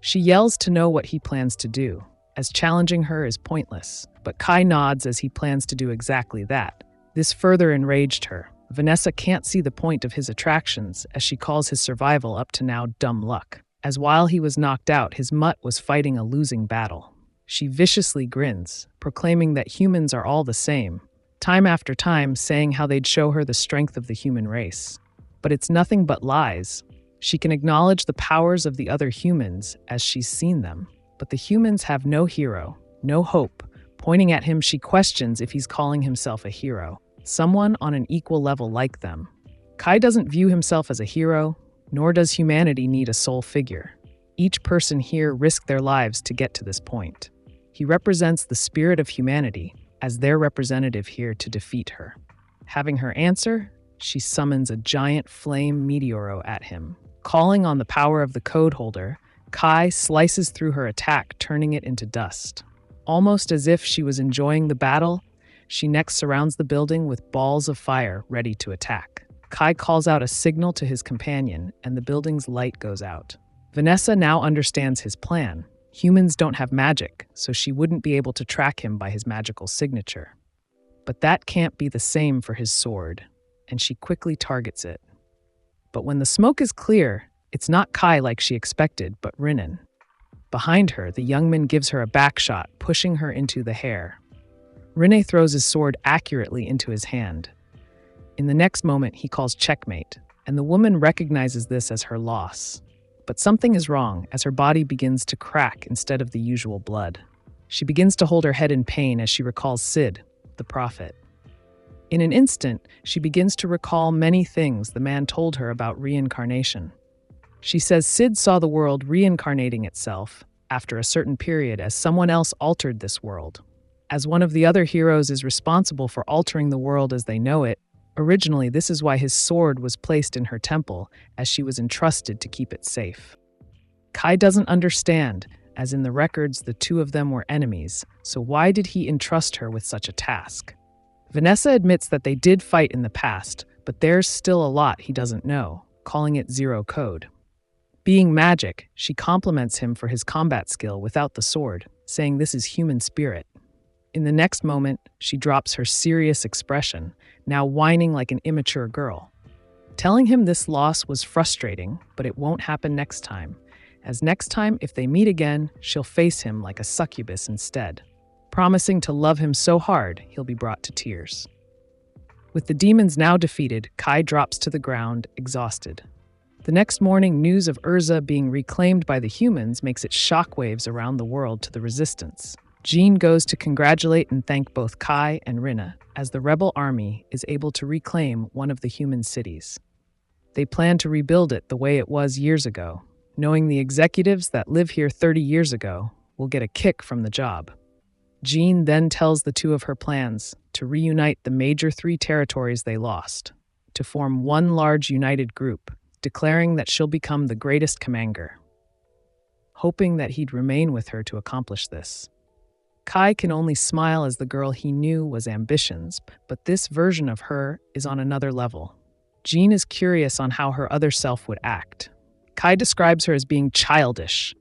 She yells to know what he plans to do, as challenging her is pointless. But Kai nods as he plans to do exactly that. This further enraged her. Vanessa can't see the point of his attractions, as she calls his survival up to now dumb luck, as while he was knocked out, his mutt was fighting a losing battle. She viciously grins, proclaiming that humans are all the same, time after time saying how they'd show her the strength of the human race. But it's nothing but lies. She can acknowledge the powers of the other humans as she's seen them, but the humans have no hero, no hope. Pointing at him, she questions if he's calling himself a hero. Someone on an equal level like them. Kai doesn't view himself as a hero, nor does humanity need a sole figure. Each person here risked their lives to get to this point. He represents the spirit of humanity as their representative here to defeat her. Having her answer, she summons a giant flame meteoro at him. Calling on the power of the code holder, Kai slices through her attack, turning it into dust. Almost as if she was enjoying the battle, she next surrounds the building with balls of fire ready to attack. Kai calls out a signal to his companion, and the building's light goes out. Vanessa now understands his plan. Humans don't have magic, so she wouldn't be able to track him by his magical signature. But that can't be the same for his sword, and she quickly targets it. But when the smoke is clear, it's not Kai like she expected, but Rena. Behind her, the young man gives her a back shot, pushing her into the hair. Rena throws his sword accurately into his hand. In the next moment, he calls checkmate, and the woman recognizes this as her loss. But something is wrong as her body begins to crack instead of the usual blood. She begins to hold her head in pain as she recalls Sid, the prophet. In an instant, she begins to recall many things the man told her about reincarnation. She says Sid saw the world reincarnating itself after a certain period as someone else altered this world. As one of the other heroes is responsible for altering the world as they know it, originally this is why his sword was placed in her temple, as she was entrusted to keep it safe. Kai doesn't understand, as in the records the two of them were enemies, so why did he entrust her with such a task? Vanessa admits that they did fight in the past, but there's still a lot he doesn't know, calling it zero code. Being magic, she compliments him for his combat skill without the sword, saying this is human spirit. In the next moment, she drops her serious expression, now whining like an immature girl. Telling him this loss was frustrating, but it won't happen next time, as next time, if they meet again, she'll face him like a succubus instead. promising to love him so hard he'll be brought to tears. With the demons now defeated, Kai drops to the ground, exhausted. The next morning, news of Urza being reclaimed by the humans makes it shockwaves around the world to the resistance. Jean goes to congratulate and thank both Kai and Rena, as the rebel army is able to reclaim one of the human cities. They plan to rebuild it the way it was years ago, knowing the executives that live here 30 years ago will get a kick from the job. Jean then tells the two of her plans to reunite the major 3 territories they lost, to form one large united group, declaring that she'll become the greatest commander, hoping that he'd remain with her to accomplish this. Kai can only smile as the girl he knew was ambitions, but this version of her is on another level. Jean is curious on how her other self would act. Kai describes her as being childish,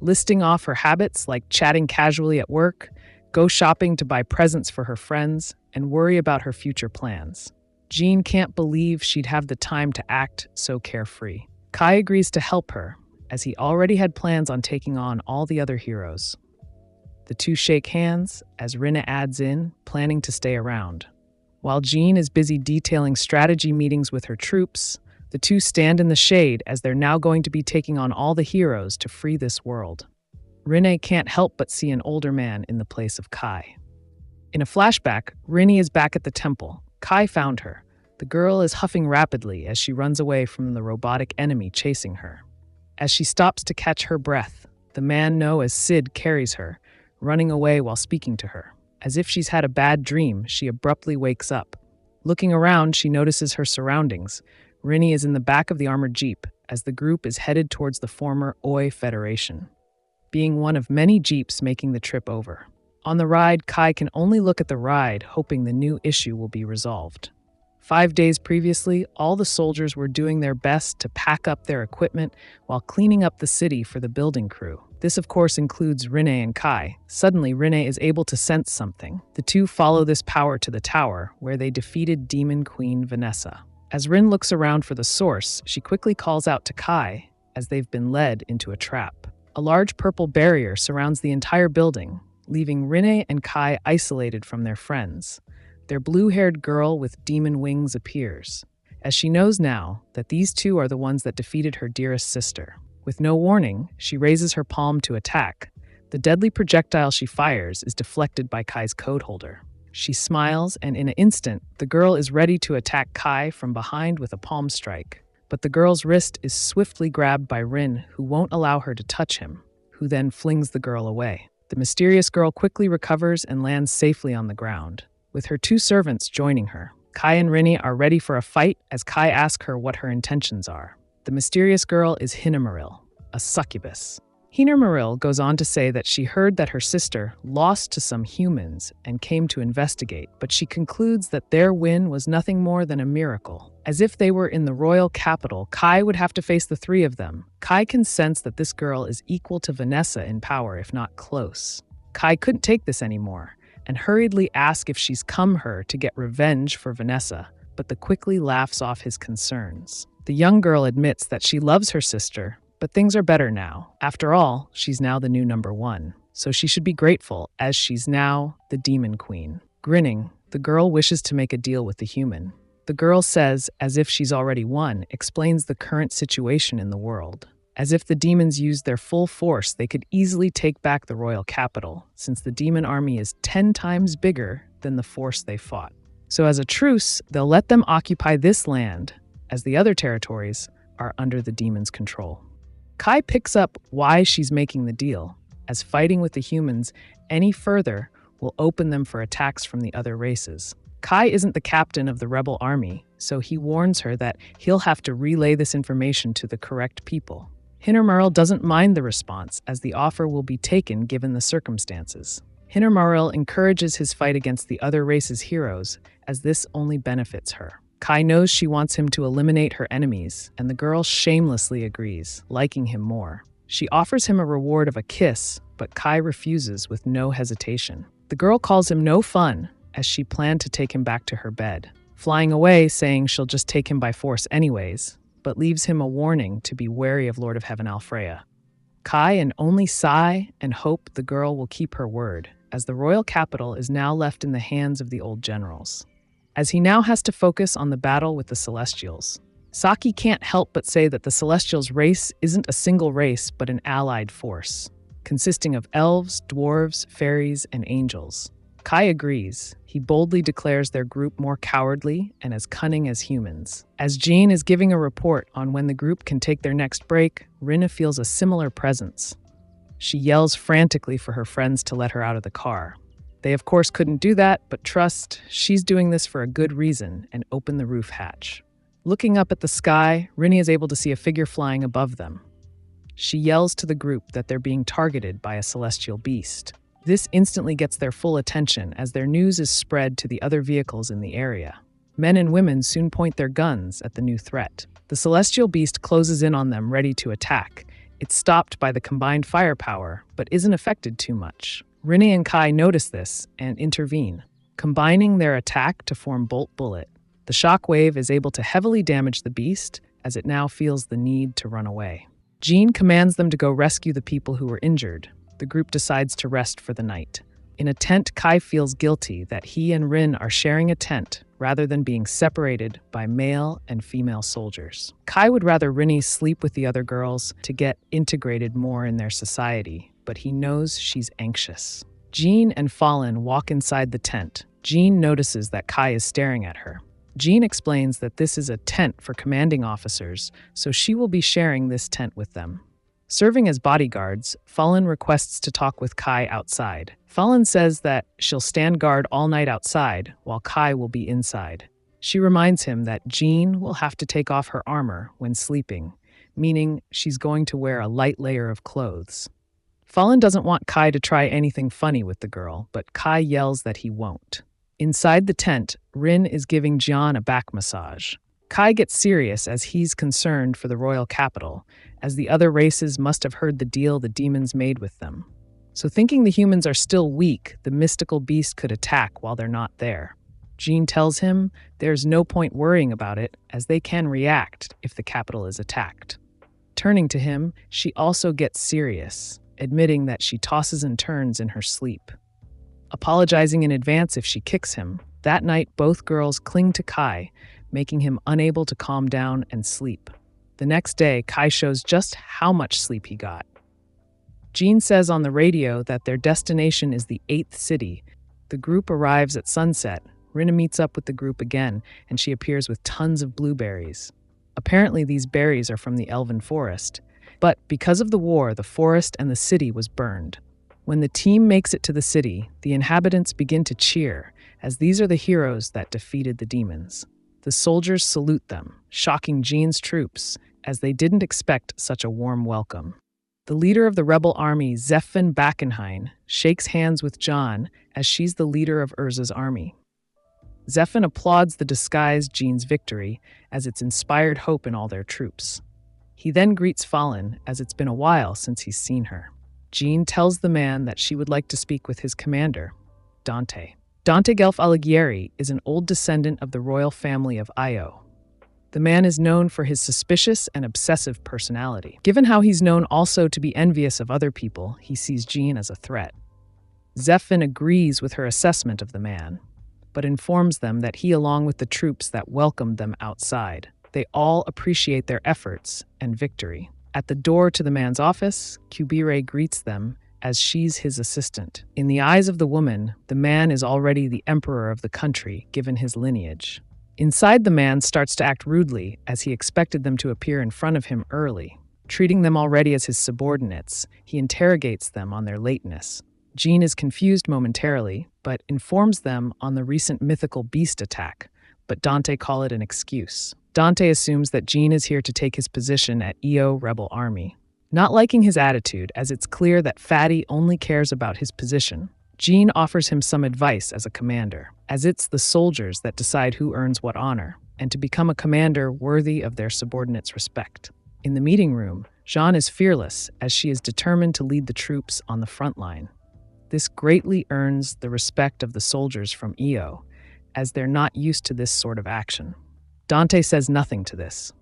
listing off her habits like chatting casually at work, go shopping to buy presents for her friends, and worry about her future plans. Jean can't believe she'd have the time to act so carefree. Kai agrees to help her, as he already had plans on taking on all the other heroes. The two shake hands as Rena adds in, planning to stay around. While Jean is busy detailing strategy meetings with her troops, the two stand in the shade as they're now going to be taking on all the heroes to free this world. Rena can't help but see an older man in the place of Kai. In a flashback, Rena is back at the temple. Kai found her. The girl is huffing rapidly as she runs away from the robotic enemy chasing her. As she stops to catch her breath, the man known as Sid carries her, running away while speaking to her. As if she's had a bad dream, she abruptly wakes up. Looking around, she notices her surroundings. Rena is in the back of the armored jeep as the group is headed towards the former Oi Federation, being one of many jeeps making the trip over. On the ride, Kai can only look at the ride, hoping the new issue will be resolved. 5 days previously, all the soldiers were doing their best to pack up their equipment while cleaning up the city for the building crew. This, of course, includes Rena and Kai. Suddenly, Rena is able to sense something. The two follow this power to the tower, where they defeated Demon Queen Vanessa. As Rin looks around for the source, she quickly calls out to Kai, as they've been led into a trap. A large purple barrier surrounds the entire building, leaving Rena and Kai isolated from their friends. Their blue-haired girl with demon wings appears, as she knows now that these two are the ones that defeated her dearest sister. With no warning, she raises her palm to attack. The deadly projectile she fires is deflected by Kai's code holder. She smiles, and in an instant, the girl is ready to attack Kai from behind with a palm strike. But the girl's wrist is swiftly grabbed by Rin, who won't allow her to touch him, who then flings the girl away. The mysterious girl quickly recovers and lands safely on the ground, with her 2 servants joining her. Kai and Rena are ready for a fight as Kai asks her what her intentions are. The mysterious girl is Hinamaril, a succubus. Hinamaril goes on to say that she heard that her sister lost to some humans and came to investigate, but she concludes that their win was nothing more than a miracle. As if they were in the royal capital, Kai would have to face the 3 of them. Kai can sense that this girl is equal to Vanessa in power, if not close. Kai couldn't take this anymore, and hurriedly asks if she's come her to get revenge for Vanessa, but the quickly laughs off his concerns. The young girl admits that she loves her sister, but things are better now. After all, she's now the new number 1, so she should be grateful, as she's now the Demon Queen. Grinning, the girl wishes to make a deal with the human. The girl says, as if she's already won, explains the current situation in the world. As if the demons used their full force, they could easily take back the royal capital, since the demon army is 10 times bigger than the force they fought. So as a truce, they'll let them occupy this land, as the other territories are under the demon's control. Kai picks up why she's making the deal, as fighting with the humans any further will open them for attacks from the other races. Kai isn't the captain of the rebel army, so he warns her that he'll have to relay this information to the correct people. Hinamaril doesn't mind the response, as the offer will be taken given the circumstances. Hinamaril encourages his fight against the other race's heroes, as this only benefits her. Kai knows she wants him to eliminate her enemies, and the girl shamelessly agrees, liking him more. She offers him a reward of a kiss, but Kai refuses with no hesitation. The girl calls him no fun, as she planned to take him back to her bed, flying away saying she'll just take him by force anyways, but leaves him a warning to be wary of Lord of Heaven Alfaa. Kai and only sigh and hope the girl will keep her word, as the royal capital is now left in the hands of the old generals. As he now has to focus on the battle with the Celestials, Saki can't help but say that the Celestials' race isn't a single race but an allied force, consisting of elves, dwarves, fairies, and angels. Kai agrees. He boldly declares their group more cowardly and as cunning as humans. As Jean is giving a report on when the group can take their next break, Rena feels a similar presence. She yells frantically for her friends to let her out of the car. They of course couldn't do that, but trust, she's doing this for a good reason, and open the roof hatch. Looking up at the sky, Rena is able to see a figure flying above them. She yells to the group that they're being targeted by a celestial beast. This instantly gets their full attention as their news is spread to the other vehicles in the area. Men and women soon point their guns at the new threat. The celestial beast closes in on them, ready to attack. It's stopped by the combined firepower, but isn't affected too much. Rena and Kai notice this and intervene, combining their attack to form Bolt Bullet. The shockwave is able to heavily damage the beast as it now feels the need to run away. Jean commands them to go rescue the people who were injured. The group decides to rest for the night. In a tent, Kai feels guilty that he and Rin are sharing a tent rather than being separated by male and female soldiers. Kai would rather Rinny sleep with the other girls to get integrated more in their society, but he knows she's anxious. Jean and Fallen walk inside the tent. Jean notices that Kai is staring at her. Jean explains that this is a tent for commanding officers, so she will be sharing this tent with them. Serving as bodyguards, Fallen requests to talk with Kai outside. Fallen says that she'll stand guard all night outside, while Kai will be inside. She reminds him that Jean will have to take off her armor when sleeping, meaning she's going to wear a light layer of clothes. Fallen doesn't want Kai to try anything funny with the girl, but Kai yells that he won't. Inside the tent, Rin is giving Jian a back massage. Kai gets serious as he's concerned for the royal capital, as the other races must have heard the deal the demons made with them. So thinking the humans are still weak, the mystical beast could attack while they're not there. Jean tells him there's no point worrying about it, as they can react if the capital is attacked. Turning to him, she also gets serious, admitting that she tosses and turns in her sleep. Apologizing in advance if she kicks him, that night both girls cling to Kai, making him unable to calm down and sleep. The next day, Kai shows just how much sleep he got. Jean says on the radio that their destination is the 8th city. The group arrives at sunset. Rena meets up with the group again, and she appears with tons of blueberries. Apparently, these berries are from the Elven Forest, but because of the war, the forest and the city was burned. When the team makes it to the city, the inhabitants begin to cheer, as these are the heroes that defeated the demons. The soldiers salute them, shocking Jean's troops, as they didn't expect such a warm welcome. The leader of the rebel army, Zephin Backenheim, shakes hands with John, as she's the leader of Urza's army. Zephin applauds the disguised Jean's victory, as it's inspired hope in all their troops. He then greets Fallen, as it's been a while since he's seen her. Jean tells the man that she would like to speak with his commander, Dante. Dante Gelf Alighieri is an old descendant of the royal family of Io. The man is known for his suspicious and obsessive personality. Given how he's known also to be envious of other people, he sees Jean as a threat. Zephin agrees with her assessment of the man, but informs them that he, along with the troops that welcomed them outside, they all appreciate their efforts and victory. At the door to the man's office, Kubire greets them as she's his assistant. In the eyes of the woman, the man is already the emperor of the country, given his lineage. Inside, the man starts to act rudely, as he expected them to appear in front of him early. Treating them already as his subordinates, he interrogates them on their lateness. Jean is confused momentarily, but informs them on the recent mythical beast attack, but Dante call it an excuse. Dante assumes that Jean is here to take his position at EO Rebel Army. Not liking his attitude, as it's clear that Fatty only cares about his position, Jean offers him some advice as a commander, as it's the soldiers that decide who earns what honor, and to become a commander worthy of their subordinates' respect. In the meeting room, Jean is fearless, as she is determined to lead the troops on the front line. This greatly earns the respect of the soldiers from EO, as they're not used to this sort of action. Dante says nothing to this.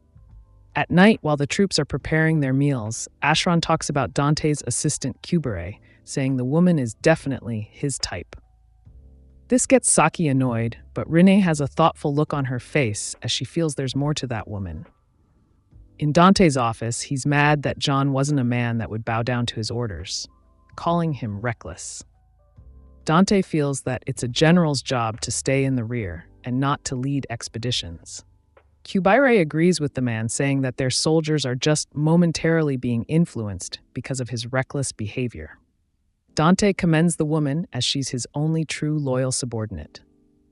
At night, while the troops are preparing their meals, Ashron talks about Dante's assistant Kubire, saying the woman is definitely his type. This gets Saki annoyed, but Rena has a thoughtful look on her face as she feels there's more to that woman. In Dante's office, he's mad that John wasn't a man that would bow down to his orders, calling him reckless. Dante feels that it's a general's job to stay in the rear and not to lead expeditions. Kubire agrees with the man, saying that their soldiers are just momentarily being influenced because of his reckless behavior. Dante commends the woman as she's his only true loyal subordinate.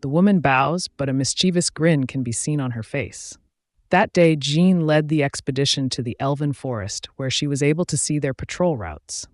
The woman bows, but a mischievous grin can be seen on her face. That day, Jean led the expedition to the Elven Forest, where she was able to see their patrol routes.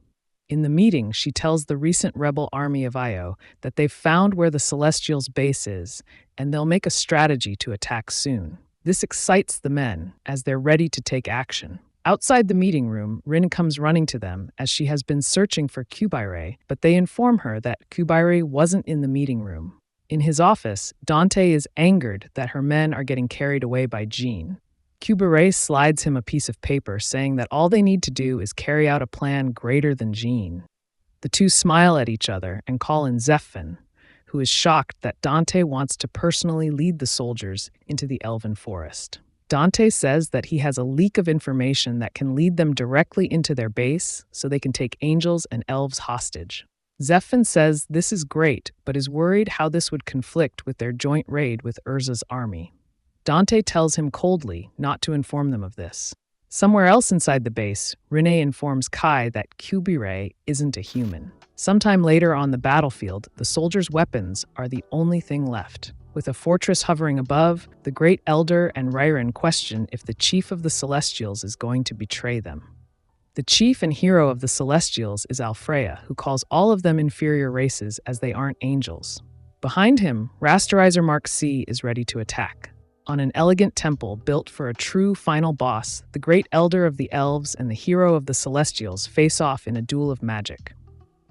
In the meeting, she tells the recent rebel army of Io that they've found where the Celestials' base is, and they'll make a strategy to attack soon. This excites the men, as they're ready to take action. Outside the meeting room, Rena comes running to them as she has been searching for Kubire, but they inform her that Kubire wasn't in the meeting room. In his office, Dante is angered that her men are getting carried away by Jean. Kubire slides him a piece of paper saying that all they need to do is carry out a plan greater than Jean. The two smile at each other and call in Zephin, who is shocked that Dante wants to personally lead the soldiers into the Elven Forest. Dante says that he has a leak of information that can lead them directly into their base so they can take angels and elves hostage. Zephin says this is great, but is worried how this would conflict with their joint raid with Urza's army. Dante tells him coldly not to inform them of this. Somewhere else inside the base, Rena informs Kai that Kubire isn't a human. Sometime later on the battlefield, the soldiers' weapons are the only thing left. With a fortress hovering above, the Great Elder and Rena question if the chief of the Celestials is going to betray them. The chief and hero of the Celestials is Alfaa, who calls all of them inferior races as they aren't angels. Behind him, Rasterizer Mark C is ready to attack. On an elegant temple built for a true final boss, the Great Elder of the Elves and the hero of the Celestials face off in a duel of magic.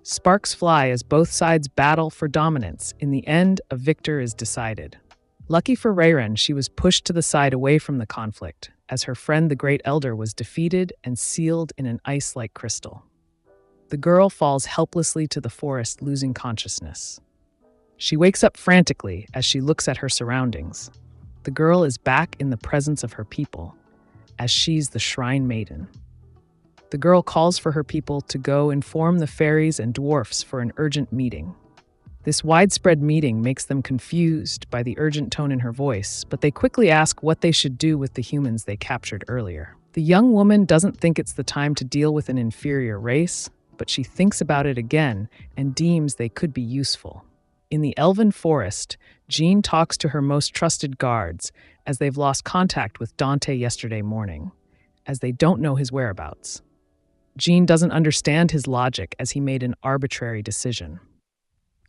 Sparks fly as both sides battle for dominance. In the end, a victor is decided. Lucky for Rena, she was pushed to the side away from the conflict, as her friend the Great Elder was defeated and sealed in an ice-like crystal. The girl falls helplessly to the forest, losing consciousness. She wakes up frantically as she looks at her surroundings. The girl is back in the presence of her people, as she's the Shrine Maiden. The girl calls for her people to go inform the fairies and dwarfs for an urgent meeting. This widespread meeting makes them confused by the urgent tone in her voice, but they quickly ask what they should do with the humans they captured earlier. The young woman doesn't think it's the time to deal with an inferior race, but she thinks about it again and deems they could be useful. In the Elven Forest, Jean talks to her most trusted guards as they've lost contact with Dante yesterday morning, as they don't know his whereabouts. Jean doesn't understand his logic as he made an arbitrary decision.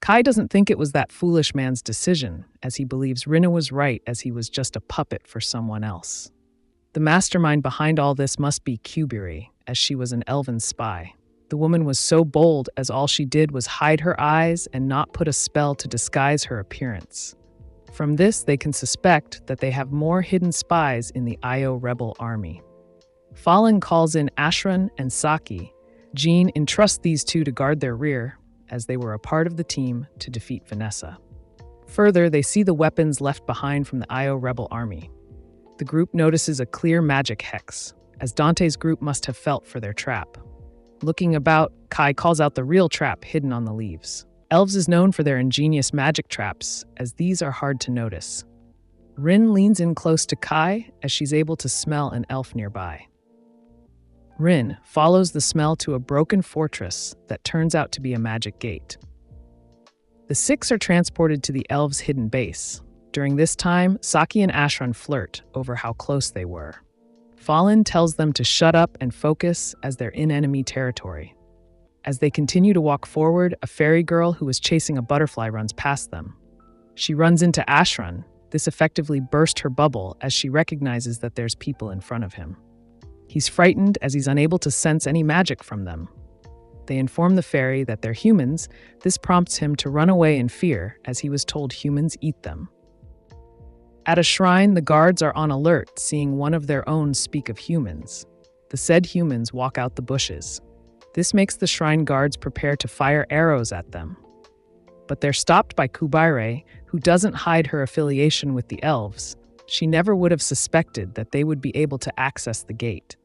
Kai doesn't think it was that foolish man's decision, as he believes Rena was right as he was just a puppet for someone else. The mastermind behind all this must be Kubire, as she was an elven spy. The woman was so bold as all she did was hide her eyes and not put a spell to disguise her appearance. From this, they can suspect that they have more hidden spies in the Io rebel army. Fallen calls in Ashran and Saki. Jean entrusts these two to guard their rear, as they were a part of the team to defeat Vanessa. Further, they see the weapons left behind from the Io rebel army. The group notices a clear magic hex, as Dante's group must have felt for their trap. Looking about, Kai calls out the real trap hidden on the leaves. Elves is known for their ingenious magic traps, as these are hard to notice. Rin leans in close to Kai as she's able to smell an elf nearby. Rin follows the smell to a broken fortress that turns out to be a magic gate. The six are transported to the elves' hidden base. During this time, Saki and Ashran flirt over how close they were. Fallen tells them to shut up and focus as they're in enemy territory. As they continue to walk forward, a fairy girl who was chasing a butterfly runs past them. She runs into Ashran. This effectively burst her bubble as she recognizes that there's people in front of him. He's frightened as he's unable to sense any magic from them. They inform the fairy that they're humans. This prompts him to run away in fear as he was told humans eat them. At a shrine, the guards are on alert, seeing one of their own speak of humans. The said humans walk out the bushes. This makes the shrine guards prepare to fire arrows at them. But they're stopped by Kubaire, who doesn't hide her affiliation with the elves. She never would have suspected that they would be able to access the gate.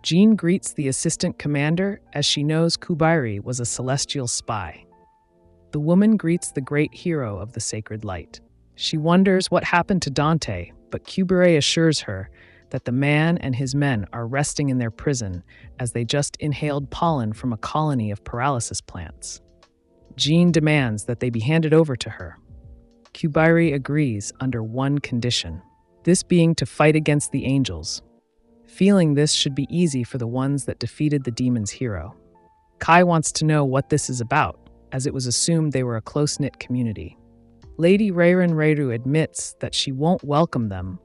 Jean greets the assistant commander as she knows Kubaire was a celestial spy. The woman greets the great hero of the sacred light. She wonders what happened to Dante, but Kubaire assures her that the man and his men are resting in their prison as they just inhaled pollen from a colony of paralysis plants. Jean demands that they be handed over to her. Kubaire agrees under one condition, this being to fight against the angels. Feeling this should be easy for the ones that defeated the demon's hero. Kai wants to know what this is about, as it was assumed they were a close-knit community. Lady Reren Reiru admits that she won't welcome them,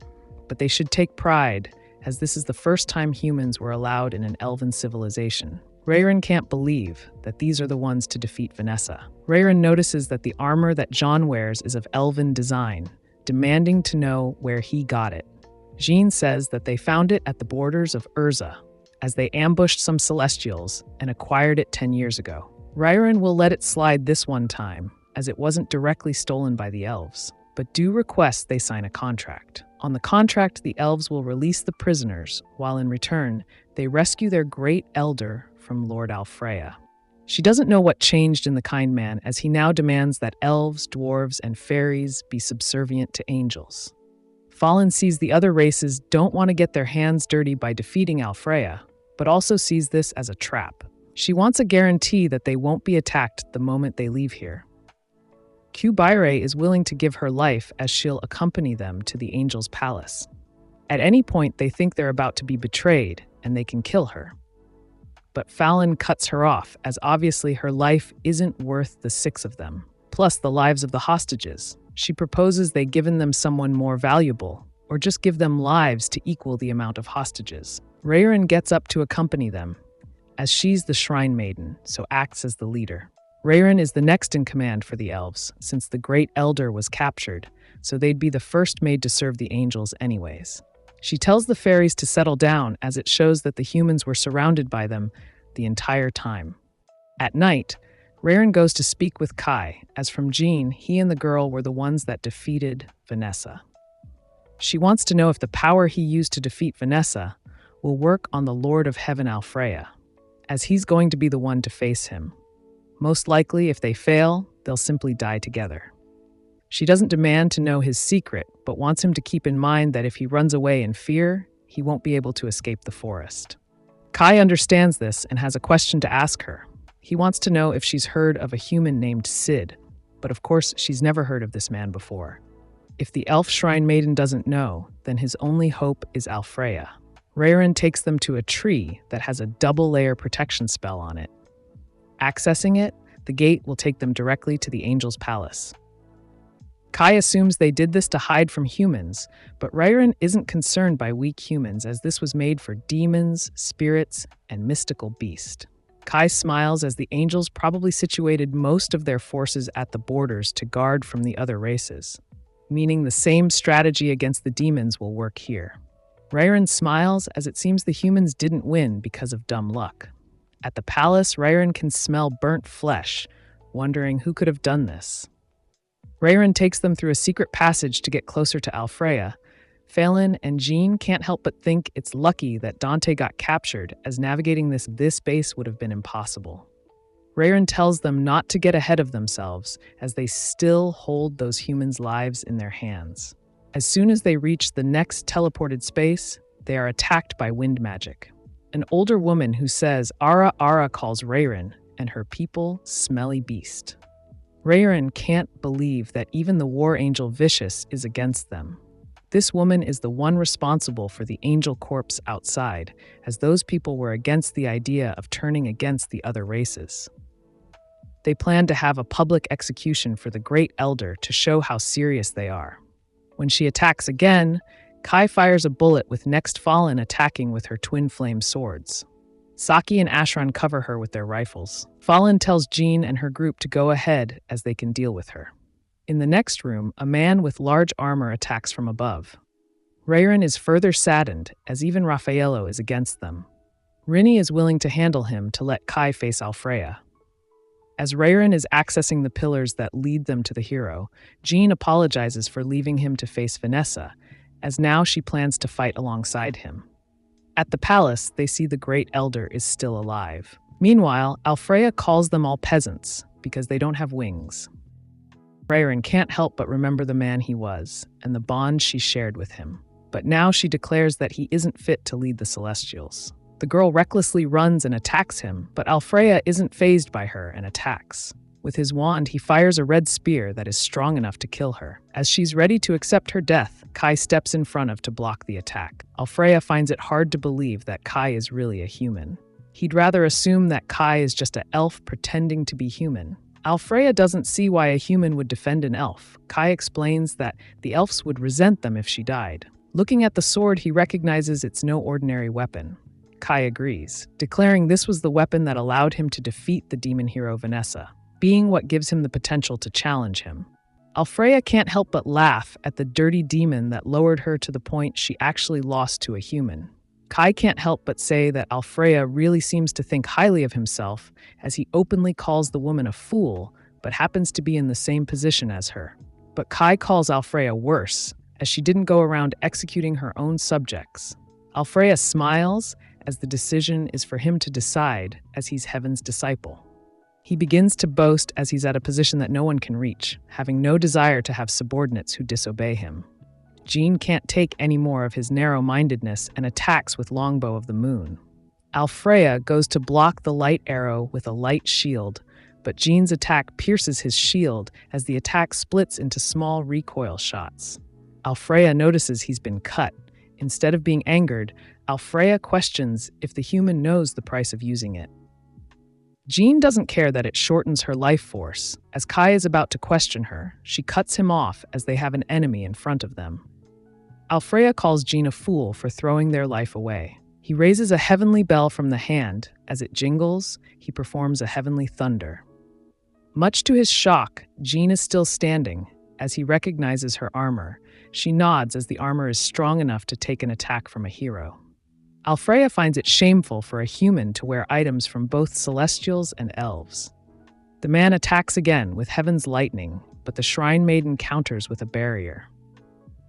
but they should take pride, as this is the first time humans were allowed in an elven civilization. Reren can't believe that these are the ones to defeat Vanessa. Reren notices that the armor that Jean wears is of elven design, demanding to know where he got it. Jean says that they found it at the borders of Urza, as they ambushed some celestials and acquired it 10 years ago. Reren will let it slide this one time, as it wasn't directly stolen by the elves, but do request they sign a contract. On the contract, the elves will release the prisoners, while in return, they rescue their great elder from Lord Alfaa. She doesn't know what changed in the kind man, as he now demands that elves, dwarves, and fairies be subservient to angels. Fallen sees the other races don't want to get their hands dirty by defeating Alfaa, but also sees this as a trap. She wants a guarantee that they won't be attacked the moment they leave here. Kubaire is willing to give her life as she'll accompany them to the angel's palace. At any point, they think they're about to be betrayed and they can kill her. But Fallon cuts her off, as obviously her life isn't worth the 6 of them, plus the lives of the hostages. She proposes they given them someone more valuable, or just give them lives to equal the amount of hostages. Reren gets up to accompany them, as she's the shrine maiden, so acts as the leader. Reren is the next in command for the elves, since the great elder was captured, so they'd be the first made to serve the angels anyways. She tells the fairies to settle down, as it shows that the humans were surrounded by them the entire time. At night, Reren goes to speak with Kai, as from Jean, he and the girl were the ones that defeated Vanessa. She wants to know if the power he used to defeat Vanessa will work on the Lord of Heaven Alfaa, as he's going to be the one to face him. Most likely, if they fail, they'll simply die together. She doesn't demand to know his secret, but wants him to keep in mind that if he runs away in fear, he won't be able to escape the forest. Kai understands this and has a question to ask her. He wants to know if she's heard of a human named Sid, but of course she's never heard of this man before. If the elf shrine maiden doesn't know, then his only hope is Alfaa. Reren takes them to a tree that has a double-layer protection spell on it. Accessing it, the gate will take them directly to the angel's palace. Kai assumes they did this to hide from humans, but Reren isn't concerned by weak humans, as this was made for demons, spirits, and mystical beasts. Kai smiles as the angels probably situated most of their forces at the borders to guard from the other races, meaning the same strategy against the demons will work here. Reren smiles as it seems the humans didn't win because of dumb luck. At the palace, Reren can smell burnt flesh, wondering who could have done this. Reren takes them through a secret passage to get closer to Alfaa. Phelan and Jean can't help but think it's lucky that Dante got captured, as navigating this base would have been impossible. Reren tells them not to get ahead of themselves, as they still hold those humans' lives in their hands. As soon as they reach the next teleported space, they are attacked by wind magic. An older woman who says Ara Ara calls Reren and her people smelly beast. Reren can't believe that even the war angel Vicious is against them. This woman is the one responsible for the angel corpse outside, as those people were against the idea of turning against the other races. They plan to have a public execution for the Great Elder to show how serious they are. When she attacks again, Kai fires a bullet, with Next Fallen attacking with her twin flame swords. Saki and Ashran cover her with their rifles. Fallen tells Jean and her group to go ahead, as they can deal with her. In the next room, a man with large armor attacks from above. Reren is further saddened, as even Raffaello is against them. Rena is willing to handle him to let Kai face Alfaa. As Rayron is accessing the pillars that lead them to the hero, Jean apologizes for leaving him to face Vanessa, as now she plans to fight alongside him. At the palace, they see the Great Elder is still alive. Meanwhile, Alfaa calls them all peasants because they don't have wings. Rayron can't help but remember the man he was and the bond she shared with him. But now she declares that he isn't fit to lead the Celestials. The girl recklessly runs and attacks him, but Alfaa isn't fazed by her and attacks. With his wand, he fires a red spear that is strong enough to kill her. As she's ready to accept her death, Kai steps in front of to block the attack. Alfaa finds it hard to believe that Kai is really a human. He'd rather assume that Kai is just an elf pretending to be human. Alfaa doesn't see why a human would defend an elf. Kai explains that the elves would resent them if she died. Looking at the sword, he recognizes it's no ordinary weapon. Kai agrees, declaring this was the weapon that allowed him to defeat the demon hero Vanessa, being what gives him the potential to challenge him. Alfaa can't help but laugh at the dirty demon that lowered her to the point she actually lost to a human. Kai can't help but say that Alfaa really seems to think highly of himself, as he openly calls the woman a fool, but happens to be in the same position as her. But Kai calls Alfaa worse, as she didn't go around executing her own subjects. Alfaa smiles, as the decision is for him to decide, as he's Heaven's disciple. He begins to boast as he's at a position that no one can reach, having no desire to have subordinates who disobey him. Jean can't take any more of his narrow-mindedness and attacks with Longbow of the Moon. Alfaa goes to block the light arrow with a light shield, but Jean's attack pierces his shield as the attack splits into small recoil shots. Alfaa notices he's been cut. Instead of being angered, Alfaa questions if the human knows the price of using it. Jean doesn't care that it shortens her life force. As Kai is about to question her, she cuts him off as they have an enemy in front of them. Alfaa calls Jean a fool for throwing their life away. He raises a heavenly bell from the hand. As it jingles, he performs a heavenly thunder. Much to his shock, Jean is still standing. As he recognizes her armor, she nods as the armor is strong enough to take an attack from a hero. Alfaa finds it shameful for a human to wear items from both Celestials and Elves. The man attacks again with Heaven's lightning, but the Shrine Maiden counters with a barrier.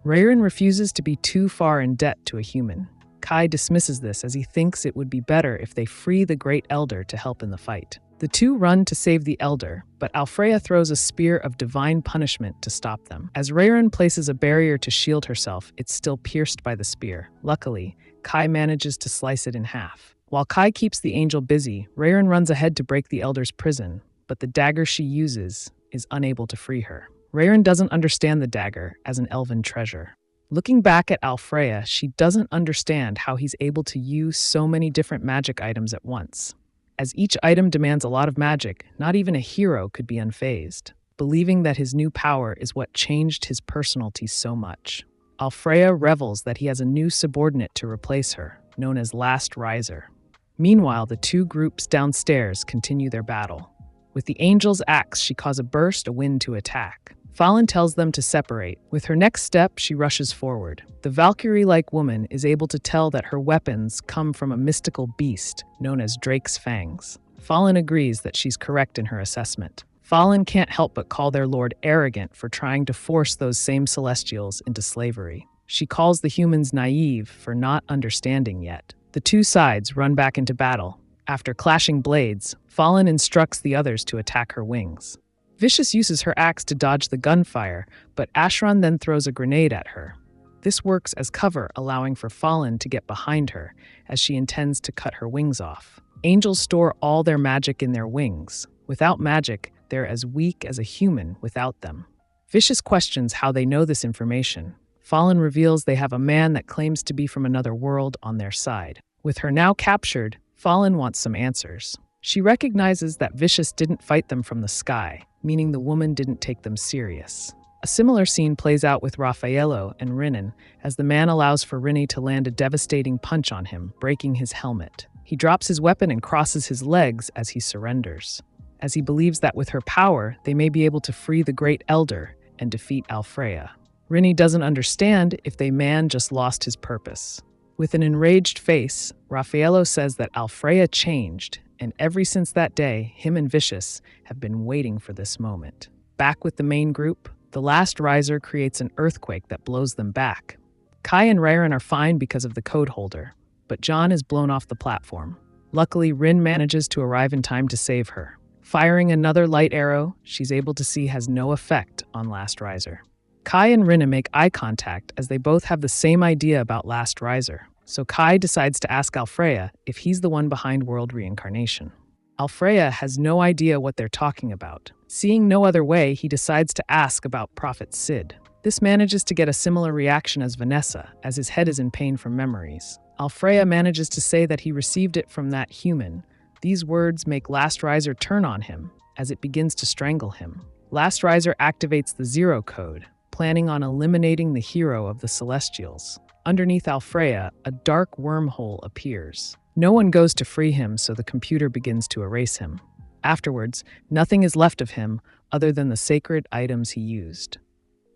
Rayron refuses to be too far in debt to a human. Kai dismisses this as he thinks it would be better if they free the Great Elder to help in the fight. The two run to save the Elder, but Alfaa throws a spear of divine punishment to stop them. As Rayron places a barrier to shield herself, it's still pierced by the spear. Luckily, Kai manages to slice it in half. While Kai keeps the angel busy, Rayron runs ahead to break the Elder's prison, but the dagger she uses is unable to free her. Rayron doesn't understand the dagger as an elven treasure. Looking back at Alfaa, she doesn't understand how he's able to use so many different magic items at once. As each item demands a lot of magic, not even a hero could be unfazed, believing that his new power is what changed his personality so much. Alfaa revels that he has a new subordinate to replace her, known as Last Riser. Meanwhile, the two groups downstairs continue their battle. With the angel's axe, she causes a burst of wind to attack. Fallen tells them to separate. With her next step, she rushes forward. The Valkyrie-like woman is able to tell that her weapons come from a mystical beast known as Drake's Fangs. Fallen agrees that she's correct in her assessment. Fallen can't help but call their lord arrogant for trying to force those same Celestials into slavery. She calls the humans naive for not understanding yet. The two sides run back into battle. After clashing blades, Fallen instructs the others to attack her wings. Vicious uses her axe to dodge the gunfire, but Ashran then throws a grenade at her. This works as cover, allowing for Fallen to get behind her, as she intends to cut her wings off. Angels store all their magic in their wings. Without magic, they're as weak as a human without them. Vicious questions how they know this information. Fallen reveals they have a man that claims to be from another world on their side. With her now captured, Fallen wants some answers. She recognizes that Vicious didn't fight them from the sky, meaning the woman didn't take them serious. A similar scene plays out with Raffaello and Rena, as the man allows for Rena to land a devastating punch on him, breaking his helmet. He drops his weapon and crosses his legs as he surrenders, as he believes that with her power, they may be able to free the Great Elder and defeat Alfaa. Rena doesn't understand if the man just lost his purpose. With an enraged face, Raffaello says that Alfrea changed, and ever since that day, him and Vicious have been waiting for this moment. Back with the main group, the last riser creates an earthquake that blows them back. Kai and Raren are fine because of the code holder, but John is blown off the platform. Luckily, Rin manages to arrive in time to save her. Firing another light arrow, she's able to see has no effect on Last Riser. Kai and Rena make eye contact as they both have the same idea about Last Riser, so Kai decides to ask Alfrea if he's the one behind world reincarnation. Alfrea has no idea what they're talking about. Seeing no other way, he decides to ask about Prophet Sid. This manages to get a similar reaction as Vanessa, as his head is in pain from memories. Alfrea manages to say that he received it from that human. These words make Last Riser turn on him, as it begins to strangle him. Last Riser activates the Zero Code, planning on eliminating the hero of the Celestials. Underneath Alfrea, a dark wormhole appears. No one goes to free him, so the computer begins to erase him. Afterwards, nothing is left of him other than the sacred items he used.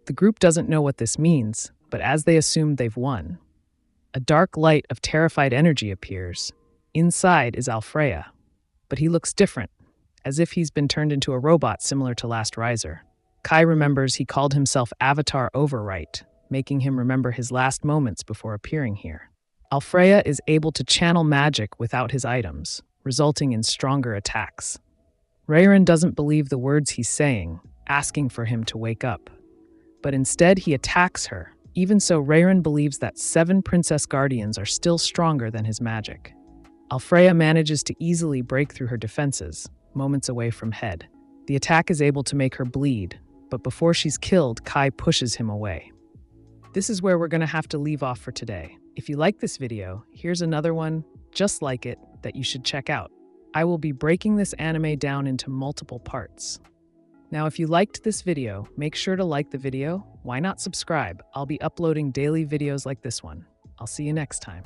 The group doesn't know what this means, but as they assume they've won, a dark light of terrified energy appears. Inside is Alfrea, but he looks different, as if he's been turned into a robot similar to Last Riser. Kai remembers he called himself Avatar Overwrite, making him remember his last moments before appearing here. Alfrea is able to channel magic without his items, resulting in stronger attacks. Raren doesn't believe the words he's saying, asking for him to wake up. But instead he attacks her. Even so, Raren believes that 7 Princess Guardians are still stronger than his magic. Alfrea manages to easily break through her defenses, moments away from Head. The attack is able to make her bleed, but before she's killed, Kai pushes him away. This is where we're going to have to leave off for today. If you like this video, here's another one just like it that you should check out. I will be breaking this anime down into multiple parts. Now, if you liked this video, make sure to like the video. Why not subscribe? I'll be uploading daily videos like this one. I'll see you next time.